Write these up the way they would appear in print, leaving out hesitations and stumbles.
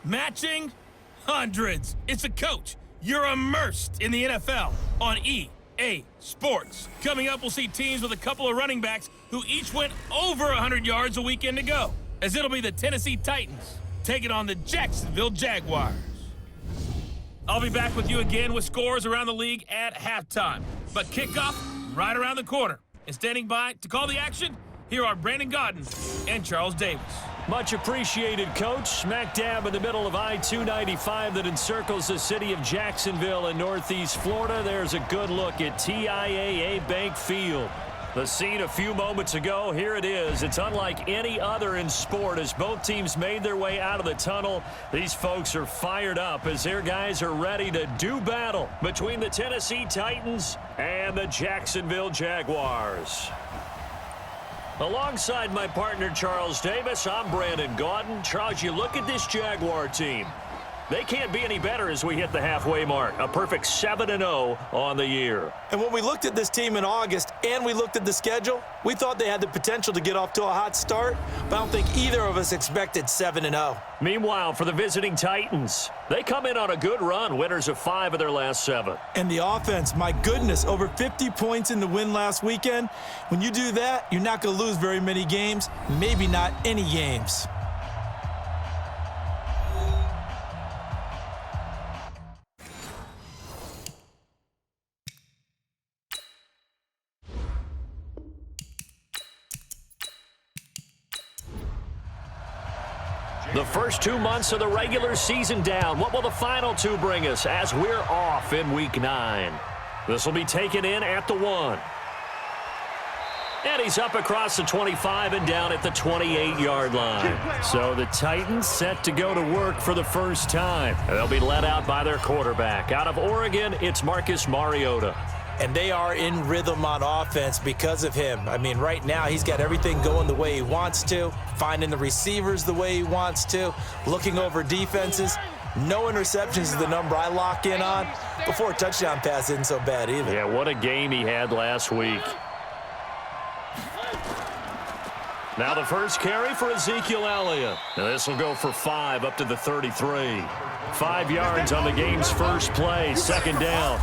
Matching hundreds. It's a coach. You're immersed in the NFL on EA Sports. Coming up, we'll see teams with a couple of running backs who each went over 100 yards a weekend ago, as it'll be the Tennessee Titans taking on the Jacksonville Jaguars. I'll be back with you again with scores around the league at halftime. But kickoff right around the corner. And standing by to call the action, here are Brandon Godden and Charles Davis. Much appreciated, Coach. Smack dab in the middle of I-295 that encircles the city of Jacksonville in northeast Florida. There's a good look at TIAA Bank Field. The scene a few moments ago, here it is. It's unlike any other in sport as both teams made their way out of the tunnel. These folks are fired up as their guys are ready to do battle between the Tennessee Titans and the Jacksonville Jaguars. Alongside my partner, Charles Davis, I'm Brandon Godden. Charles, you look at this Jaguar team. They can't be any better as we hit the halfway mark. A perfect 7-0 on the year. And when we looked at this team in August and we looked at the schedule, we thought they had the potential to get off to a hot start, but I don't think either of us expected 7-0. Meanwhile, for the visiting Titans, they come in on a good run, winners of 5 of their last 7. And the offense, my goodness, over 50 points in the win last weekend. When you do that, you're not going to lose very many games, maybe not any games. The first 2 months of the regular season down. What will the final 2 bring us as we're off in Week 9? This will be taken in at the 1. And he's up across the 25 and down at the 28-yard line. So the Titans set to go to work for the first time. They'll be led out by their quarterback. Out of Oregon, it's Marcus Mariota. And they are in rhythm on offense because of him. I mean, right now, he's got everything going the way he wants to, finding the receivers the way he wants to, looking over defenses. No interceptions is the number I lock in on. Before a touchdown pass isn't so bad either. Yeah, what a game he had last week. Now the first carry for Ezekiel Elliott. Now this will go for 5 up to the 33. 5 yards on the game's first play, second down.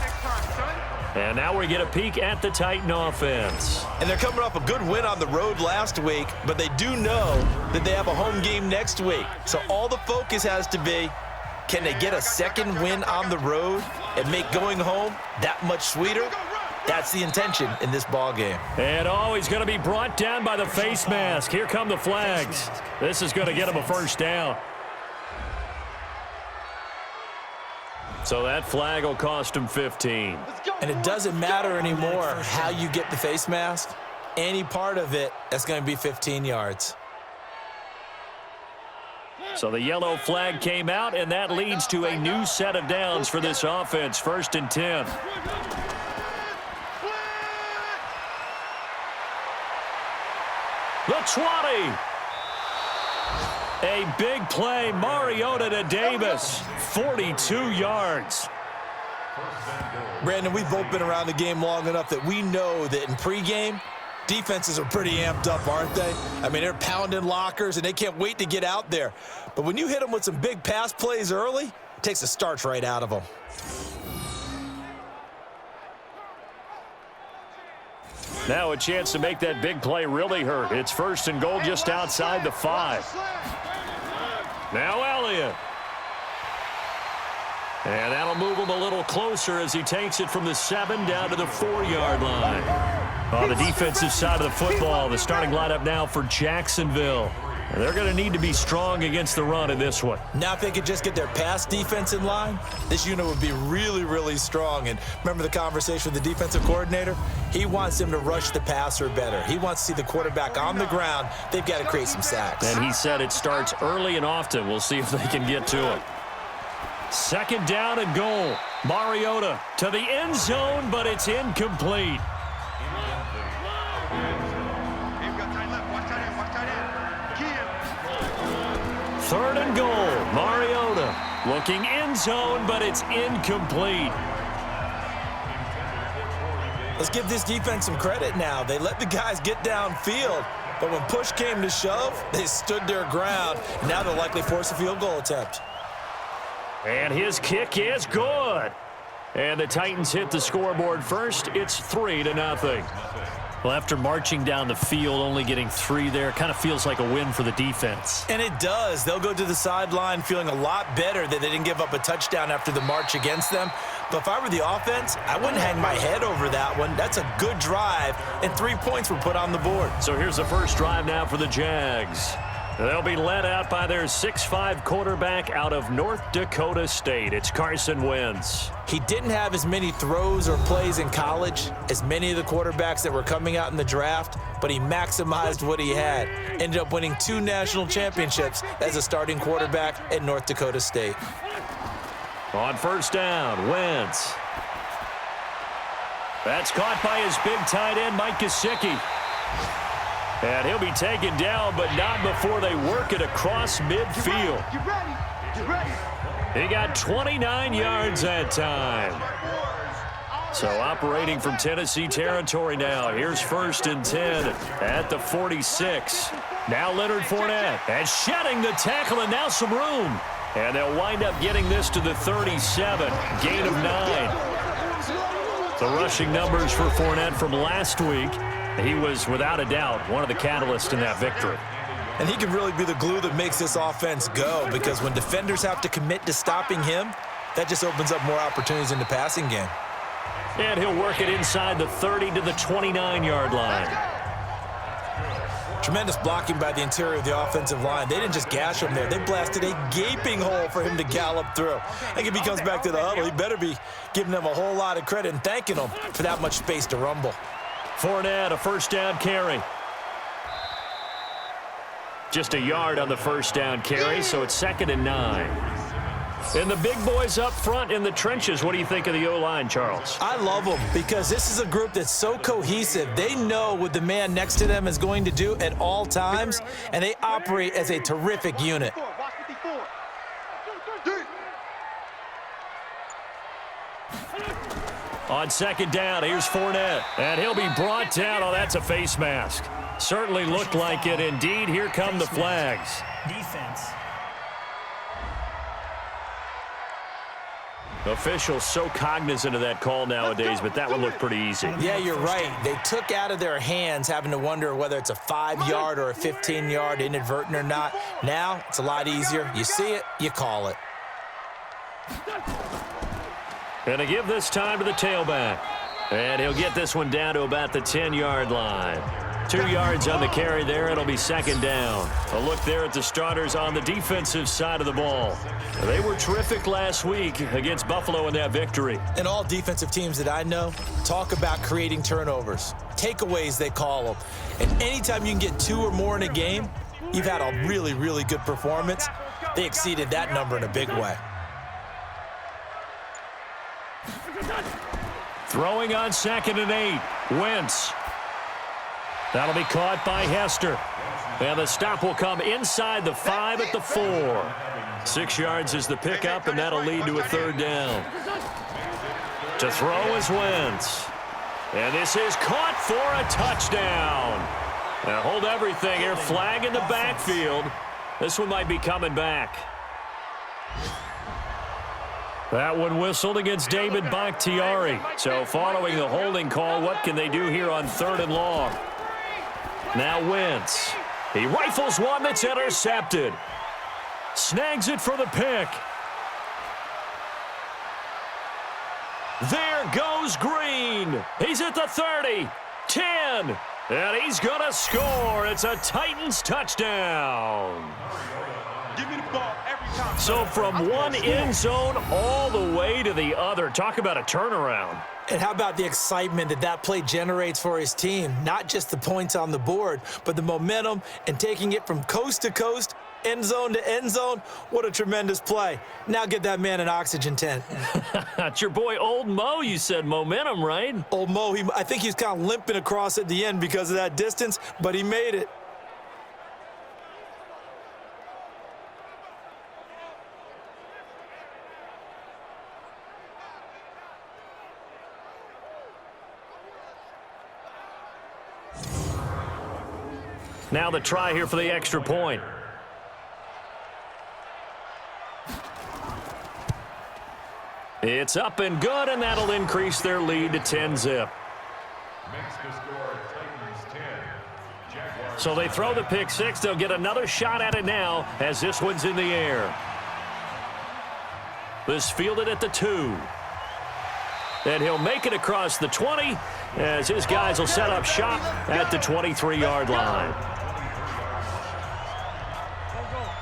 And now we get a peek at the Titan offense. And they're coming off a good win on the road last week, but they do know that they have a home game next week. So all the focus has to be, can they get a second win on the road and make going home that much sweeter? That's the intention in this ball game. And he's going to be brought down by the face mask. Here come the flags. This is going to get him a first down. So that flag will cost him 15. And it doesn't matter anymore how you get the face mask. Any part of it, that's going to be 15 yards. So the yellow flag came out, and that leads to a new set of downs for this offense. 1st and 10. The 20. A big play, Mariota to Davis, 42 yards. Brandon, we've both been around the game long enough that we know that in pregame, defenses are pretty amped up, aren't they? I mean, they're pounding lockers, and they can't wait to get out there. But when you hit them with some big pass plays early, it takes the starch right out of them. Now a chance to make that big play really hurt. It's 1st and goal just outside the 5. Now Elliott. And that'll move him a little closer as he takes it from the 7 down to the 4-yard line. On the defensive side of the football, the starting lineup now for Jacksonville. And they're going to need to be strong against the run in this one. Now if they could just get their pass defense in line, this unit would be really, really strong. And remember the conversation with the defensive coordinator? He wants them to rush the passer better. He wants to see the quarterback on the ground. They've got to create some sacks. And he said it starts early and often. We'll see if they can get to it. 2nd down and goal. Mariota to the end zone, but it's incomplete. 3rd and goal. Mariota looking end zone, but it's incomplete. Let's give this defense some credit now. They let the guys get downfield, but when push came to shove, they stood their ground. Now they'll likely force a field goal attempt. And his kick is good. And the Titans hit the scoreboard first. It's 3-0. Well, after marching down the field, only getting 3 there, kind of feels like a win for the defense. And it does. They'll go to the sideline feeling a lot better that they didn't give up a touchdown after the march against them. But if I were the offense, I wouldn't hang my head over that one. That's a good drive, and 3 points were put on the board. So here's the first drive now for the Jags. They'll be led out by their 6'5" quarterback out of North Dakota State. It's Carson Wentz. He didn't have as many throws or plays in college as many of the quarterbacks that were coming out in the draft, but he maximized what he had. Ended up winning 2 national championships as a starting quarterback at North Dakota State. On first down, Wentz. That's caught by his big tight end, Mike Gesicki. And he'll be taken down, but not before they work it across midfield. Get ready. He got 29 yards that time. So operating from Tennessee territory now. Here's 1st and 10 at the 46. Now Leonard Fournette. And shedding the tackle, and now some room. And they'll wind up getting this to the 37. Gain of 9. The rushing numbers for Fournette from last week. He was, without a doubt, one of the catalysts in that victory. And he can really be the glue that makes this offense go, because when defenders have to commit to stopping him, that just opens up more opportunities in the passing game. And he'll work it inside the 30 to the 29-yard line. Tremendous blocking by the interior of the offensive line. They didn't just gash him there. They blasted a gaping hole for him to gallop through. I think if he comes back to the huddle, he better be giving them a whole lot of credit and thanking them for that much space to rumble. Fournette, a first down carry. Just a yard on the first down carry, so it's 2nd and 9. And the big boys up front in the trenches. What do you think of the O-line, Charles? I love them because this is a group that's so cohesive. They know what the man next to them is going to do at all times, and they operate as a terrific unit. On 2nd down, here's Fournette. And he'll be brought down. Oh, that's a face mask. Certainly looked like it. Indeed, here come the flags. Defense. Officials so cognizant of that call nowadays, but that one looked pretty easy. Yeah, you're right. They took out of their hands having to wonder whether it's a 5-yard or a 15-yard inadvertent or not. Now, it's a lot easier. You see it, you call it. Going to give this time to the tailback. And he'll get this one down to about the 10-yard line. 2 yards on the carry there. It'll be 2nd down. A look there at the starters on the defensive side of the ball. They were terrific last week against Buffalo in that victory. And all defensive teams that I know talk about creating turnovers. Takeaways, they call them. And anytime you can get 2 or more in a game, you've had a really, really good performance. They exceeded that number in a big way. Throwing on 2nd and 8. Wentz. That'll be caught by Hester. And the stop will come inside the 5 at the 4. 6 yards is the pickup, and that'll lead to a 3rd down. To throw is Wentz. And this is caught for a touchdown. Now hold everything here. Flag in the backfield. This one might be coming back. That one whistled against David Bakhtiari. So following the holding call, what can they do here on 3rd and long? Now Wentz. He rifles one that's intercepted. Snags it for the pick. There goes Green. He's at the 30, 10, and he's going to score. It's a Titans touchdown. Give me the ball every time. So from one end zone all the way to the other. Talk about a turnaround. And how about the excitement that that play generates for his team? Not just the points on the board, but the momentum and taking it from coast to coast, end zone to end zone. What a tremendous play. Now get that man an oxygen tent. It's your boy Old Mo, you said. Momentum, right? Old Mo, I think he's kind of limping across at the end because of that distance, but he made it. Now the try here for the extra point. It's up and good, and that'll increase their lead to 10-zip. So they throw the pick six. They'll get another shot at it now as this one's in the air. This fielded at the 2. And he'll make it across the 20 as his guys will set up shop at the 23-yard line.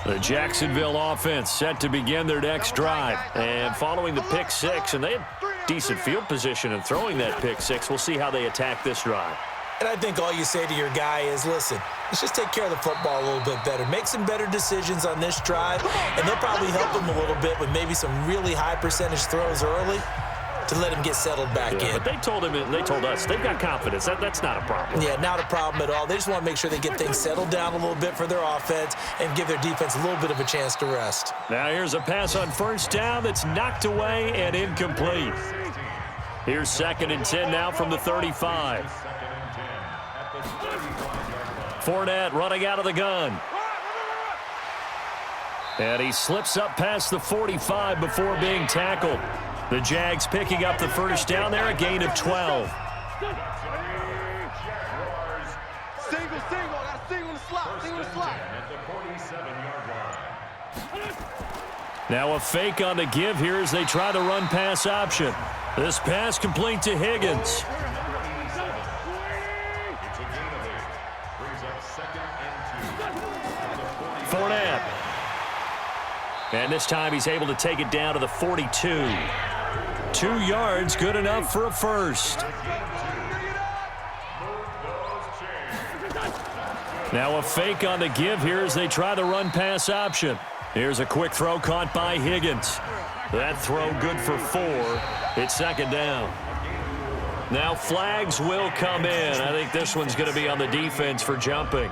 The Jacksonville offense set to begin their next drive. And following the pick six, and they had decent field position in throwing that pick six. We'll see how they attack this drive. And I think all you say to your guy is, listen, let's just take care of the football a little bit better. Make some better decisions on this drive, and they'll probably help him a little bit with maybe some really high percentage throws early to let him get settled back in. But they told us they've got confidence. That's not a problem. Yeah, not a problem at all. They just want to make sure they get things settled down a little bit for their offense and give their defense a little bit of a chance to rest. Now here's a pass on first down that's knocked away and incomplete. Here's 2nd and 10 now from the 35. Fournette running out of the gun. And he slips up past the 45 before being tackled. The Jags picking up the first down there, a gain of 12. Single, got a single in the slot, Now a fake on the give here as they try the run-pass option. This pass complete to Higgins. Fournette. And this time he's able to take it down to the 42. 2 yards, good enough for a first. Now a fake on the give here as they try the run-pass option. Here's a quick throw caught by Higgins. That throw good for 4. It's 2nd down. Now flags will come in. I think this one's going to be on the defense for jumping.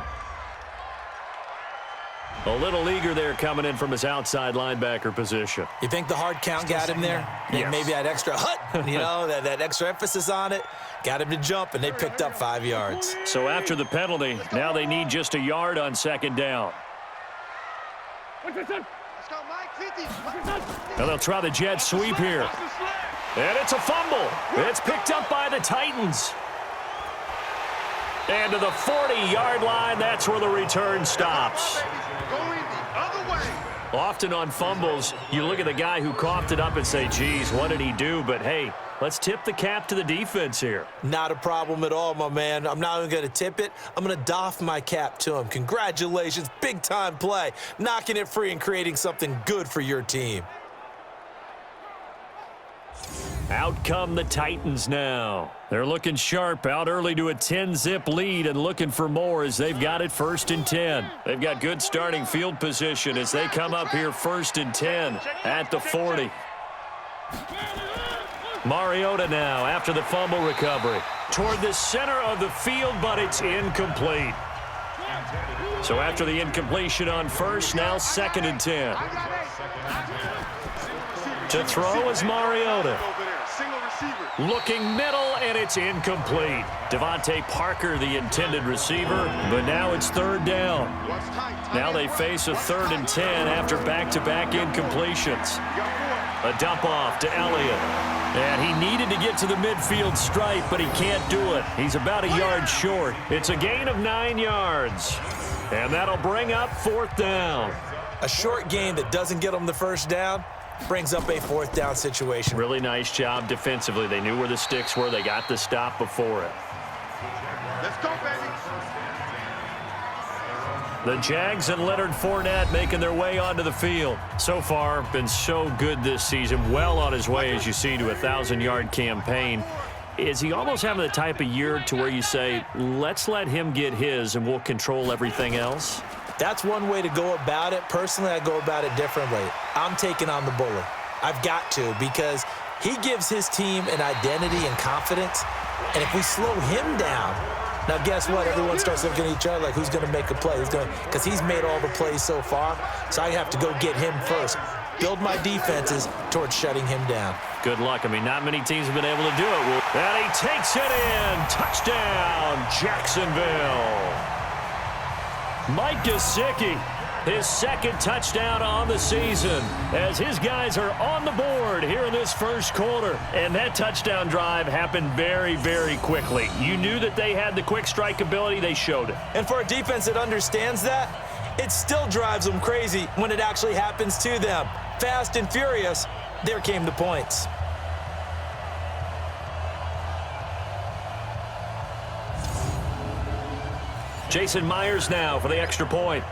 A little eager there coming in from his outside linebacker position. You think the hard count got him there? Yes. Maybe that extra that extra emphasis on it got him to jump, and they picked up 5 yards. So after the penalty, now they need just a yard on 2nd down. Now they'll try the jet sweep here. And it's a fumble. It's picked up by the Titans. And to the 40-yard line, that's where the return stops. Often on fumbles, you look at the guy who coughed it up and say, geez, what did he do? But, hey, let's tip the cap to the defense here. Not a problem at all, my man. I'm not even going to tip it. I'm going to doff my cap to him. Congratulations, big-time play. Knocking it free and creating something good for your team. Out come the Titans now. They're looking sharp, out early to a 10-zip lead and looking for more as they've got it 1st and 10. They've got good starting field position as they come up here 1st and 10 at the 40. Mariota now after the fumble recovery. Toward the center of the field, but it's incomplete. So after the incompletion on first, now 2nd and 10. To throw is Mariota. Looking middle, and it's incomplete. Devontae Parker, the intended receiver, but now it's 3rd down. Now they face a 3rd and 10 after back-to-back incompletions. A dump off to Elliott. And he needed to get to the midfield stripe, but he can't do it. He's about a yard short. It's a gain of 9 yards. And that'll bring up 4th down. A short gain that doesn't get them the first down brings up a 4th down situation. Really nice job defensively. They knew where the sticks were. They got the stop before it. Let's go, baby. The Jags and Leonard Fournette making their way onto the field. So far, been so good this season. Well on his way, as you see, to a 1,000-yard campaign. Is he almost having the type of year to where you say, let's let him get his and we'll control everything else? That's one way to go about it. Personally, I go about it differently. I'm taking on the bully. I've got to, because he gives his team an identity and confidence. And if we slow him down, now guess what? Everyone starts looking at each other like, who's going to make a play? Because he's made all the plays so far. So I have to go get him first. Build my defenses towards shutting him down. Good luck. I mean, not many teams have been able to do it. And he takes it in. Touchdown, Jacksonville. Mike Gesicki his second touchdown on the season, as his guys are on the board here in this first quarter. And that touchdown drive happened very, very quickly. You knew that they had the quick strike ability. They showed it. And for a defense that understands that, it still drives them crazy when it actually happens to them. Fast and furious, there came the points. Jason Myers now for the extra point.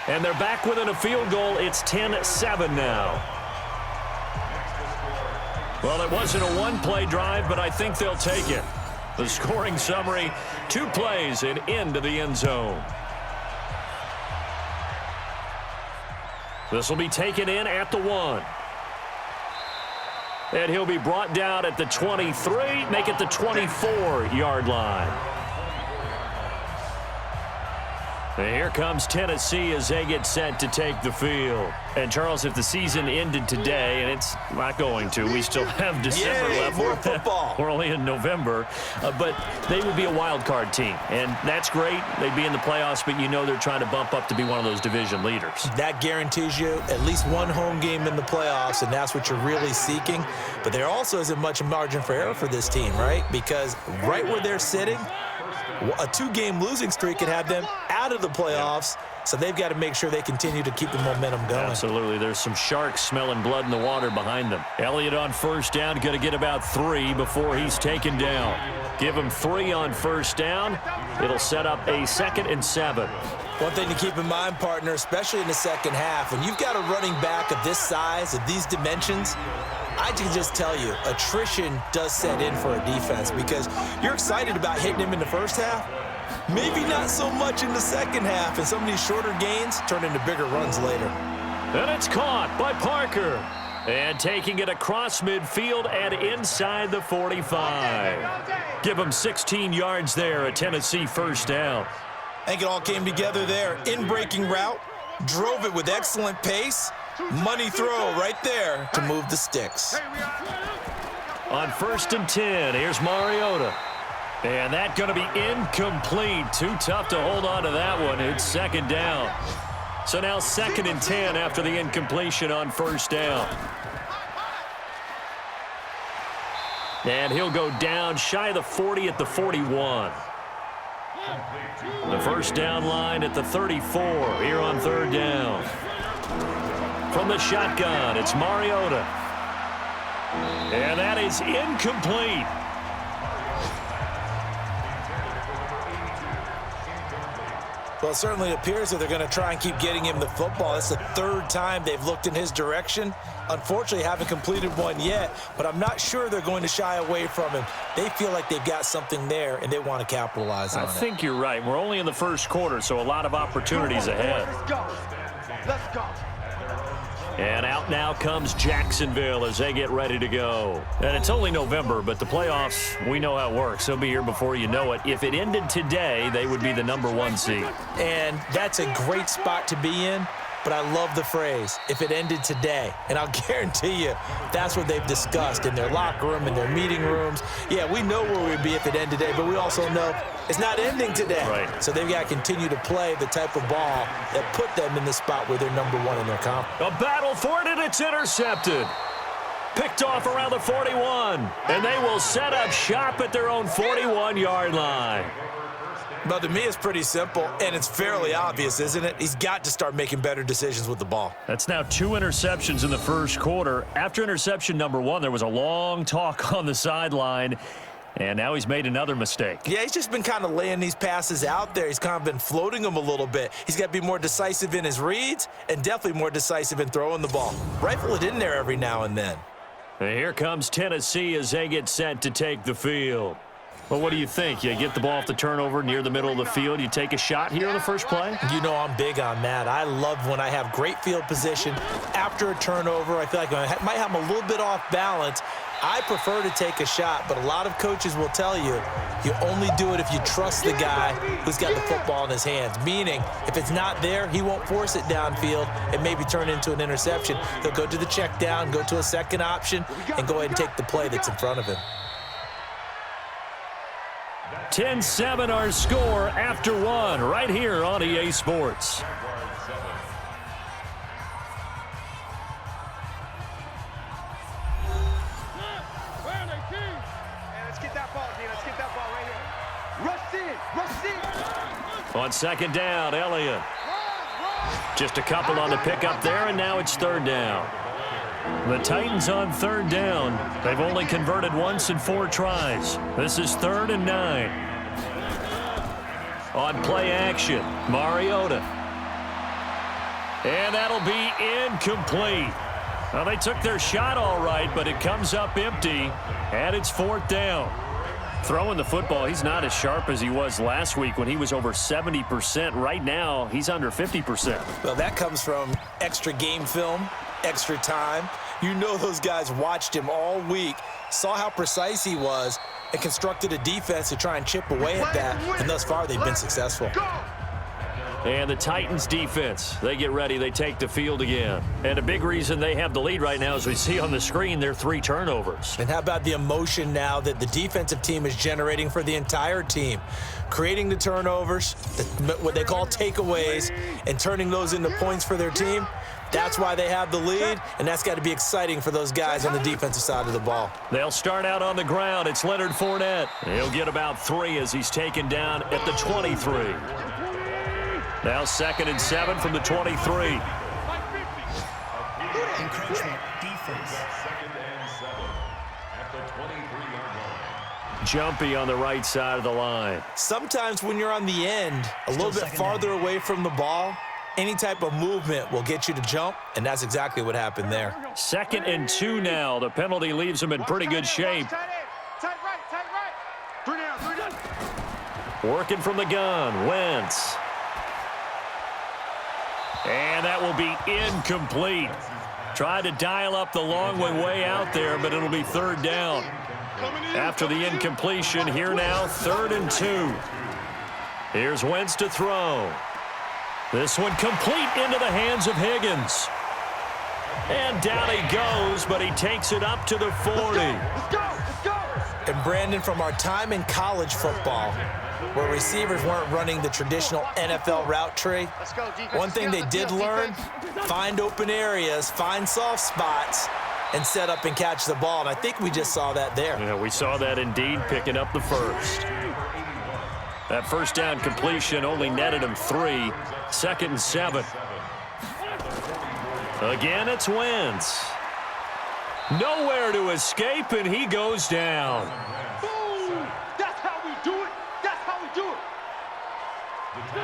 And they're back within a field goal. It's 10-7 now. Well, it wasn't a one-play drive, but I think they'll take it. The scoring summary, 2 plays and into the end zone. This will be taken in at the 1. And he'll be brought down at the 23, make it the 24-yard line. And here comes Tennessee as they get set to take the field. And, Charles, if the season ended today, and it's not going to, we still have December left. More football. We're only in November. But they would be a wild card team. And that's great. They'd be in the playoffs, but you know they're trying to bump up to be one of those division leaders. That guarantees you at least one home game in the playoffs, and that's what you're really seeking. But there also isn't much margin for error for this team, right? Because right where they're sitting, a 2-game losing streak could have them out of the playoffs, so they've got to make sure they continue to keep the momentum going. Absolutely. There's some sharks smelling blood in the water behind them. Elliott on first down, going to get about 3 before he's taken down. Give him 3 on first down. It'll set up a 2nd and 7. One thing to keep in mind, partner, especially in the second half, when you've got a running back of this size, of these dimensions, I can just tell you, attrition does set in for a defense because you're excited about hitting him in the first half. Maybe not so much in the second half, and some of these shorter gains turn into bigger runs later. And it's caught by Parker. And taking it across midfield and inside the 45. Give him 16 yards there, a Tennessee first down. I think it all came together there. In-breaking route, drove it with excellent pace. Money throw right there to move the sticks. On 1st and 10, here's Mariota. And that's going to be incomplete. Too tough to hold on to that one. It's 2nd down. So now 2nd and 10 after the incompletion on 1st down. And he'll go down shy of the 40 at the 41. The first down line at the 34 here on 3rd down. From the shotgun, it's Mariota. And that is incomplete. Well, it certainly appears that they're going to try and keep getting him the football. It's the 3rd time they've looked in his direction. Unfortunately, haven't completed one yet, but I'm not sure they're going to shy away from him. They feel like they've got something there, and they want to capitalize on it. I think you're right. We're only in the first quarter, so a lot of opportunities ahead. Let's go. Let's go. And out now comes Jacksonville as they get ready to go. And it's only November, but the playoffs, we know how it works. They'll be here before you know it. If it ended today, they would be the #1 seed. And that's a great spot to be in, but I love the phrase, if it ended today. And I'll guarantee you that's what they've discussed in their locker room, in their meeting rooms. Yeah, we know where we'd be if it ended today, but we also know it's not ending today. Right. So they've got to continue to play the type of ball that put them in the spot where they're #1 in their conference. A battle for it, and it's intercepted. Picked off around the 41. And they will set up shop at their own 41-yard line. But to me, it's pretty simple, and it's fairly obvious, isn't it? He's got to start making better decisions with the ball. That's now 2 interceptions in the first quarter. After interception #1, there was a long talk on the sideline, and now he's made another mistake. Yeah, he's just been kind of laying these passes out there. He's kind of been floating them a little bit. He's got to be more decisive in his reads and definitely more decisive in throwing the ball. Rifle it in there every now and then. And here comes Tennessee as they get set to take the field. Well, what do you think? You get the ball off the turnover near the middle of the field. You take a shot here on the first play? You know I'm big on that. I love when I have great field position after a turnover. I feel like I might have them a little bit off balance. I prefer to take a shot, but a lot of coaches will tell you, you only do it if you trust the guy who's got the football in his hands. Meaning, if it's not there, he won't force it downfield and maybe turn it into an interception. He'll go to the check down, go to a second option, and go ahead and take the play that's in front of him. 10-7 our score after one right here on EA Sports. On second down, Elliott. Just a couple on the pickup there, and now it's third down. The Titans on third down. They've only converted once in 4 tries. This is 3rd and 9. On play action, Mariota. And that'll be incomplete. Well, they took their shot all right, but it comes up empty, and it's 4th down. Throwing the football, he's not as sharp as he was last week when he was over 70%. Right now, he's under 50%. Well, that comes from extra game film, extra time. You know those guys watched him all week, saw how precise he was, and constructed a defense to try and chip away at that, and thus far they've been successful. And the Titans defense, they get ready, they take the field again. And a big reason they have the lead right now, as we see on the screen, their 3 turnovers. And how about the emotion now that the defensive team is generating for the entire team? Creating the turnovers, what they call takeaways, and turning those into points for their team. That's why they have the lead, and that's got to be exciting for those guys on the defensive side of the ball. They'll start out on the ground. It's Leonard Fournette. He'll get about 3 as he's taken down at the 23. Now 2nd and 7 from the 23. Encroachment defense. 2nd and 7 at the 23-yard line. Jumpy on the right side of the line. Sometimes when you're on the end, a little bit farther away from the ball, any type of movement will get you to jump, and that's exactly what happened there. 2nd and 2 now. The penalty leaves them in pretty good shape. Tight right. 3 down. Working from the gun, Wentz. And that will be incomplete. Tried to dial up the long way out there, but it'll be 3rd down. After the incompletion, here now, 3rd and 2. Here's Wentz to throw. This one complete into the hands of Higgins. And down he goes, but he takes it up to the 40. Let's go. And Brandon, from our time in college football, where receivers weren't running the traditional NFL route tree, one thing they did learn, find open areas, find soft spots, and set up and catch the ball. And I think we just saw that there. Yeah, we saw that indeed, picking up the first. That first down completion only netted him 3. 2nd and 7. Again, it's Wentz. Nowhere to escape, and he goes down. Boom! That's how we do it.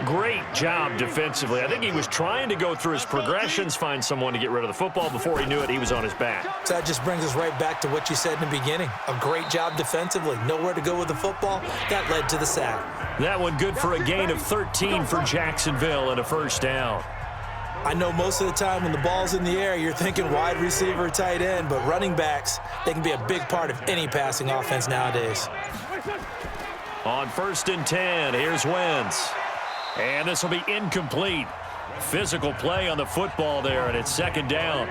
Great job defensively. I think he was trying to go through his progressions, find someone to get rid of the football. Before he knew it, he was on his back. So that just brings us right back to what you said in the beginning. A great job defensively. Nowhere to go with the football. That led to the sack. That one good for a gain of 13 for Jacksonville and a first down. I know most of the time when the ball's in the air, you're thinking wide receiver, tight end, but running backs, they can be a big part of any passing offense nowadays. On 1st and 10, here's Wentz. And this will be incomplete. Physical play on the football there, and it's 2nd down.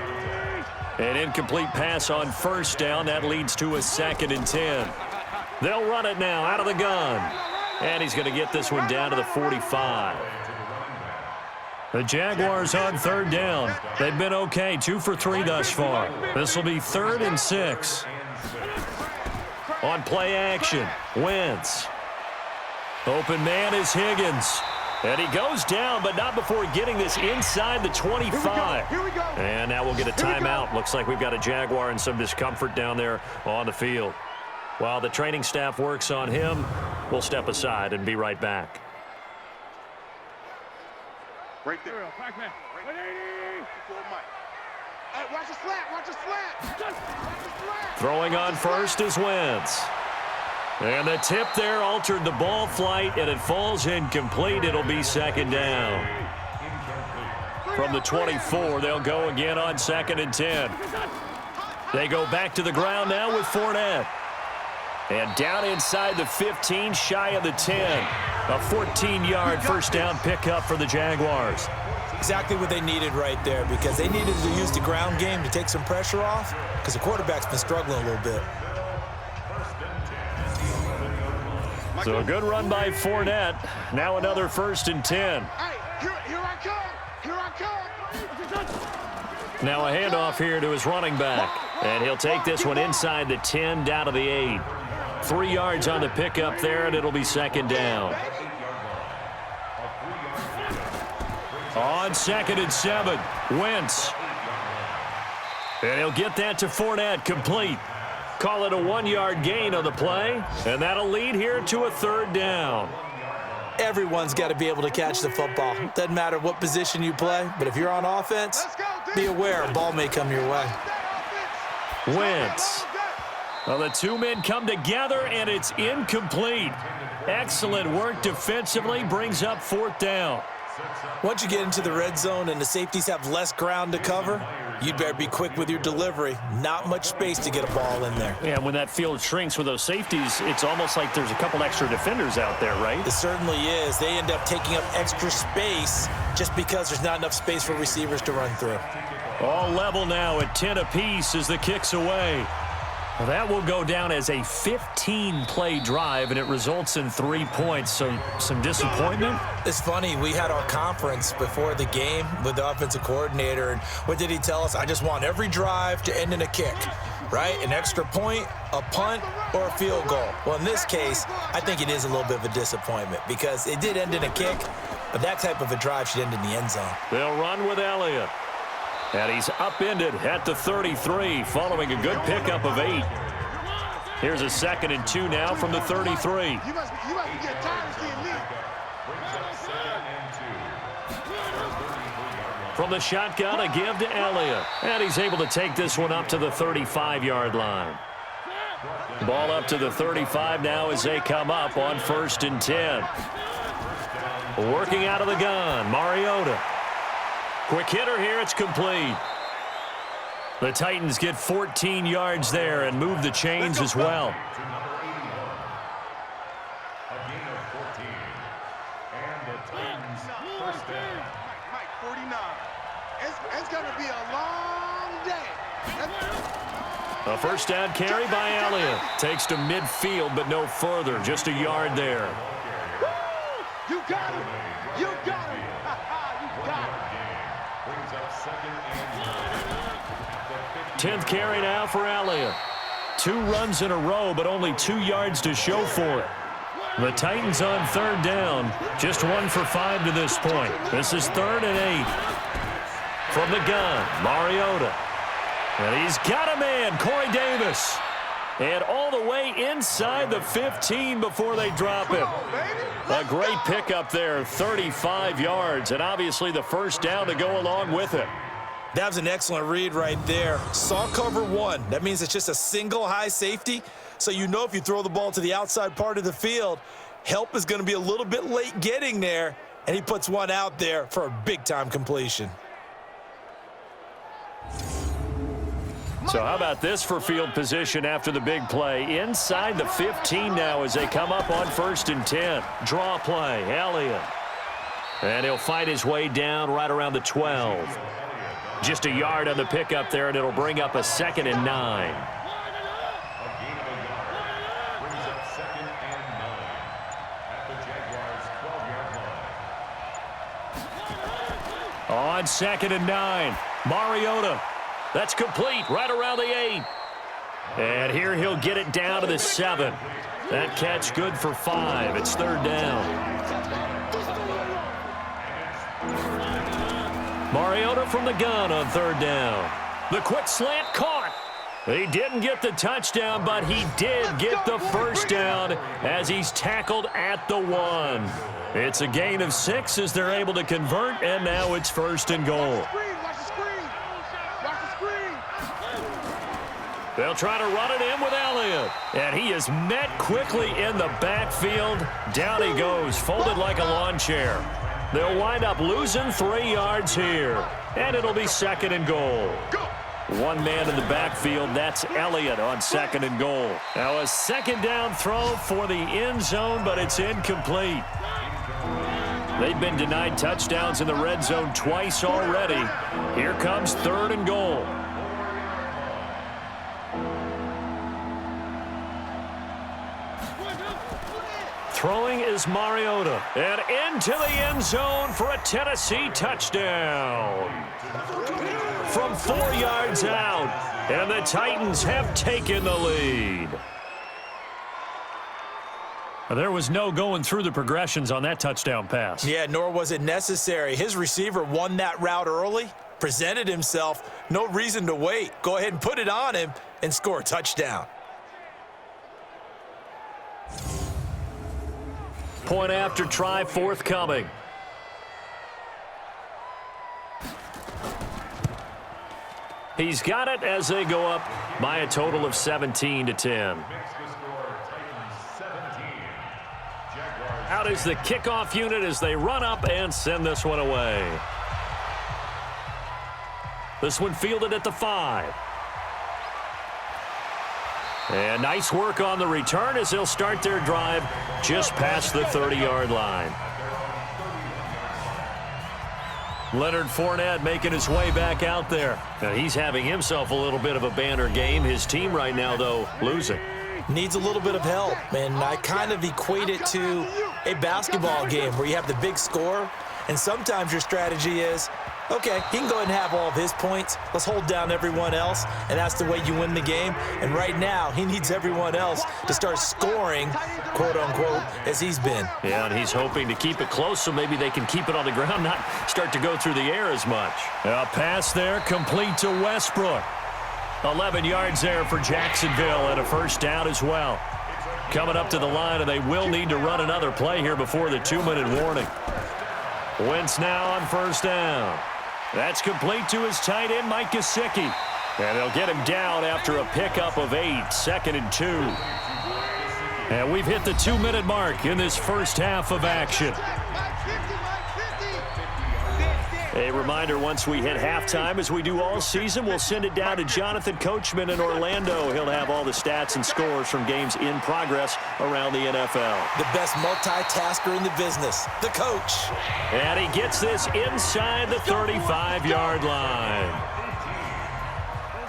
An incomplete pass on 1st down. That leads to a 2nd and 10. They'll run it now out of the gun. And he's going to get this one down to the 45. The Jaguars on 3rd down. They've been okay, 2 for 3 thus far. This will be 3rd and 6. On play action, Wentz. Open man is Higgins. And he goes down, but not before getting this inside the 25. Here we go. And now we'll get a timeout. Looks like we've got a Jaguar in some discomfort down there on the field. While the training staff works on him, we'll step aside and be right back. Right there. Hey, watch the slant. Watch the slant. Throwing on first is Wentz. And the tip there altered the ball flight, and it falls incomplete. It'll be 2nd down. From the 24, they'll go again on 2nd and 10. They go back to the ground now with Fournette. And down inside the 15, shy of the 10. A 14-yard first down pickup for the Jaguars. Exactly what they needed right there, because they needed to use the ground game to take some pressure off, because the quarterback's been struggling a little bit. So a good run by Fournette. Now another 1st and 10. Hey, here I come. Here I come. Now a handoff here to his running back. And he'll take this one inside the 10 down to the 8. 3 yards on the pickup there, and it'll be 2nd down. On 2nd and 7, Wentz. And he'll get that to Fournette, complete. Call it a 1-yard gain on the play, and that'll lead here to a 3rd down. Everyone's got to be able to catch the football. Doesn't matter what position you play, but if you're on offense, be aware a ball may come your way. Wentz. Well, the 2 men come together, and it's incomplete. Excellent work defensively, brings up 4th down. Once you get into the red zone and the safeties have less ground to cover, you'd better be quick with your delivery. Not much space to get a ball in there. Yeah, when that field shrinks with those safeties, it's almost like there's a couple extra defenders out there, right? It certainly is. They end up taking up extra space just because there's not enough space for receivers to run through. All level now at 10 apiece as the kick's away. Well, that will go down as a 15-play drive, and it results in 3 points. So some disappointment. It's funny. We had our conference before the game with the offensive coordinator, and what did he tell us? I just want every drive to end in a kick, right? An extra point, a punt, or a field goal. Well, in this case, I think it is a little bit of a disappointment because it did end in a kick, but that type of a drive should end in the end zone. They'll run with Elliott. And he's upended at the 33 following a good pickup of 8. Here's a 2nd and 2 now from the 33. You must be getting tired of seeing me. From the shotgun, a give to Elliott. And he's able to take this one up to the 35-yard line. Ball up to the 35 now as they come up on 1st and 10. Working out of the gun, Mariota. Quick hitter here, it's complete. The Titans get 14 yards there and move the chains as well. A gain of 14. And the Titans first down. Mike, 49. It's going to be a long day. A first down carry by Elliott. Takes to midfield, but no further. Just a yard there. You got him. You got him. You got him. 10th carry now for Elliott. 2 runs in a row, but only 2 yards to show for it. The Titans on 3rd down. Just 1 for 5 to this point. This is 3rd and 8. From the gun, Mariota. And he's got a man, Corey Davis. And all the way inside the 15 before they drop him. A great pickup there, 35 yards, and obviously the first down to go along with it. That was an excellent read right there. Saw cover 1. That means it's just a single high safety. So you know if you throw the ball to the outside part of the field, help is going to be a little bit late getting there, and he puts one out there for a big-time completion. So how about this for field position after the big play? Inside the 15 now as they come up on 1st and 10. Draw play, Elliott. And he'll fight his way down right around the 12. Just a yard on the pickup there, and it'll bring up a 2nd and 9. On 2nd and 9, Mariota. That's complete right around the 8. And here he'll get it down to the 7. That catch good for 5. It's 3rd down. Mariota from the gun on 3rd down. The quick slant caught. He didn't get the touchdown, but he did get the first down as he's tackled at the 1. It's a gain of 6 as they're able to convert, and now it's 1st and goal. Watch the screen. Watch the screen. They'll try to run it in with Elliott. And he is met quickly in the backfield. Down he goes, folded like a lawn chair. They'll wind up losing 3 yards here. And it'll be 2nd and goal. One man in the backfield, that's Elliott on 2nd and goal. Now a 2nd down throw for the end zone, but it's incomplete. They've been denied touchdowns in the red zone twice already. Here comes 3rd and goal. Throwing is Mariota. And into the end zone for a Tennessee touchdown. From 4 yards out. And the Titans have taken the lead. There was no going through the progressions on that touchdown pass. Yeah, nor was it necessary. His receiver won that route early, presented himself, no reason to wait. Go ahead and put it on him and score a touchdown. Point after try forthcoming. He's got it as they go up by a total of 17-10. Out is the kickoff unit as they run up and send this one away. This one fielded at the 5. And nice work on the return as they'll start their drive just past the 30-yard line. Leonard Fournette making his way back out there. Now he's having himself a little bit of a banner game. His team right now, though, losing. Needs a little bit of help, and I kind of equate it to a basketball game where you have the big score, and sometimes your strategy is, okay, he can go ahead and have all of his points. Let's hold down everyone else, and that's the way you win the game. And right now, he needs everyone else to start scoring, quote-unquote, as he's been. Yeah, and he's hoping to keep it close so maybe they can keep it on the ground, not start to go through the air as much. A pass there complete to Westbrook. 11 yards there for Jacksonville and a first down as well. Coming up to the line, and they will need to run another play here before the 2-minute warning. Wentz now on first down. That's complete to his tight end, Mike Gesicki. And they'll get him down after a pickup of 8, 2nd and 2. And we've hit the 2-minute mark in this first half of action. A reminder, once we hit halftime, as we do all season, we'll send it down to Jonathan Coachman in Orlando. He'll have all the stats and scores from games in progress around the NFL. The best multitasker in the business, the coach. And he gets this inside the 35-yard line.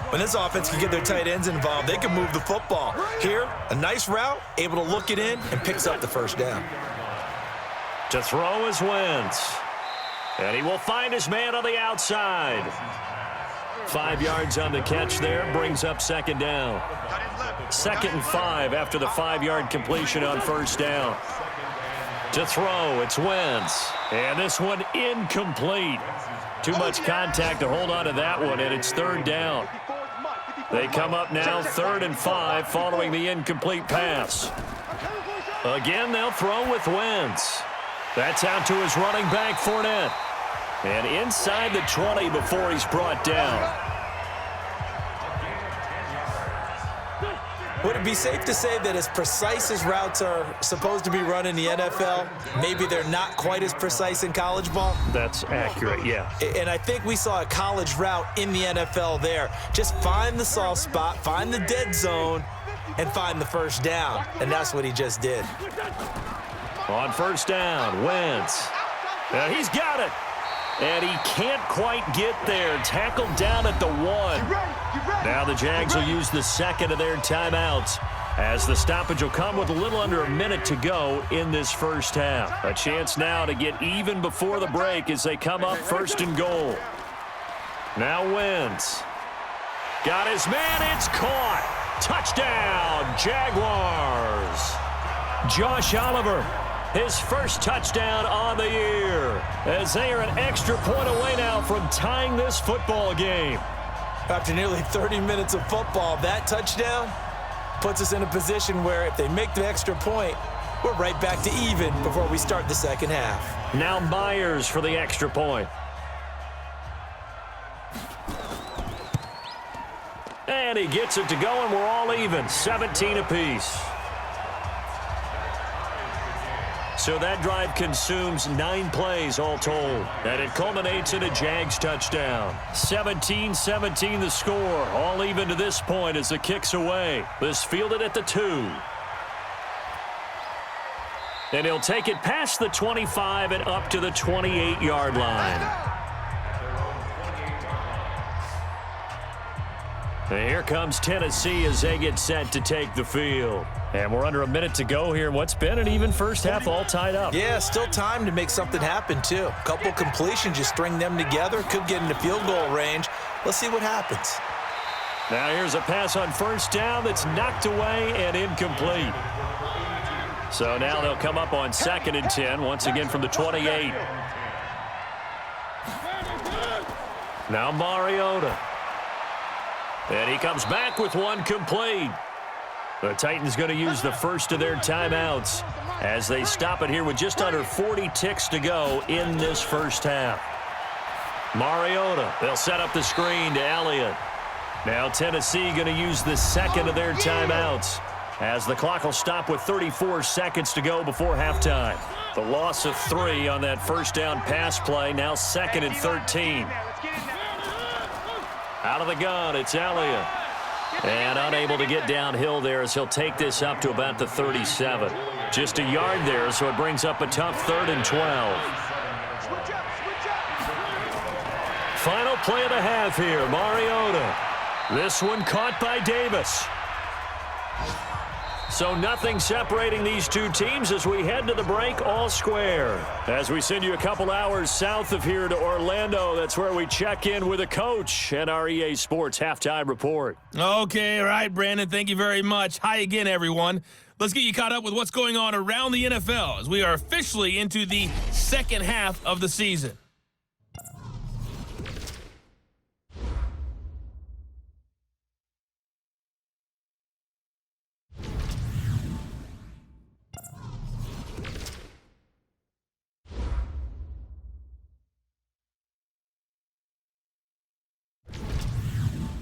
When this offense can get their tight ends involved, they can move the football. Here, a nice route, able to look it in, and picks up the first down. To throw is Wentz. And he will find his man on the outside. 5 yards on the catch there, brings up second down. 2nd and 5 after the 5-yard completion on first down. To throw, it's Wentz. And this one incomplete. Too much contact to hold on to that one, and it's third down. They come up now 3rd and 5 following the incomplete pass. Again, they'll throw with Wentz. That's out to his running back, Fournette. And inside the 20 before he's brought down. Would it be safe to say that as precise as routes are supposed to be run in the NFL, maybe they're not quite as precise in college ball? That's accurate, yeah. And I think we saw a college route in the NFL there. Just find the soft spot, find the dead zone, and find the first down. And that's what he just did. On first down, Wentz. And he's got it. And he can't quite get there. Tackled down at the 1. Now the Jags will use the second of their timeouts as the stoppage will come with a little under a minute to go in this first half. A chance now to get even before the break as they come up 1st and goal. Now Wentz. Got his man. It's caught. Touchdown, Jaguars. Josh Oliver. His first touchdown on the year as they are an extra point away now from tying this football game. After nearly 30 minutes of football, that touchdown puts us in a position where if they make the extra point, we're right back to even before we start the second half. Now Myers for the extra point. And he gets it to go, and we're all even, 17 apiece. So that drive consumes 9 plays all told. And it culminates in a Jags touchdown. 17-17 the score. All even to this point as the kick's away. This fielded at the 2. And he'll take it past the 25 and up to the 28-yard line. And here comes Tennessee as they get set to take the field. And we're under a minute to go here in what's been an even first half, all tied up. Yeah, still time to make something happen, too. A couple completions, you string them together, could get into field goal range. Let's see what happens. Now here's a pass on first down that's knocked away and incomplete. So now they'll come up on 2nd and 10, once again from the 28. Now Mariota. And he comes back with one complete. The Titans going to use the first of their timeouts as they stop it here with just under 40 ticks to go in this first half. Mariota, they'll set up the screen to Elliott. Now Tennessee going to use the second of their timeouts as the clock will stop with 34 seconds to go before halftime. The loss of 3 on that first down pass play, now 2nd and 13. Out of the gun, it's Elliott. And unable to get downhill there as he'll take this up to about the 37. Just a yard there, so it brings up a tough 3rd and 12. Final play of the half here, Mariota. This one caught by Davis. So nothing separating these two teams as we head to the break, all square. As we send you a couple hours south of here to Orlando, that's where we check in with a coach and our EA Sports halftime report. Okay, all right, Brandon, thank you very much. Hi again, everyone. Let's get you caught up with what's going on around the NFL as we are officially into the second half of the season.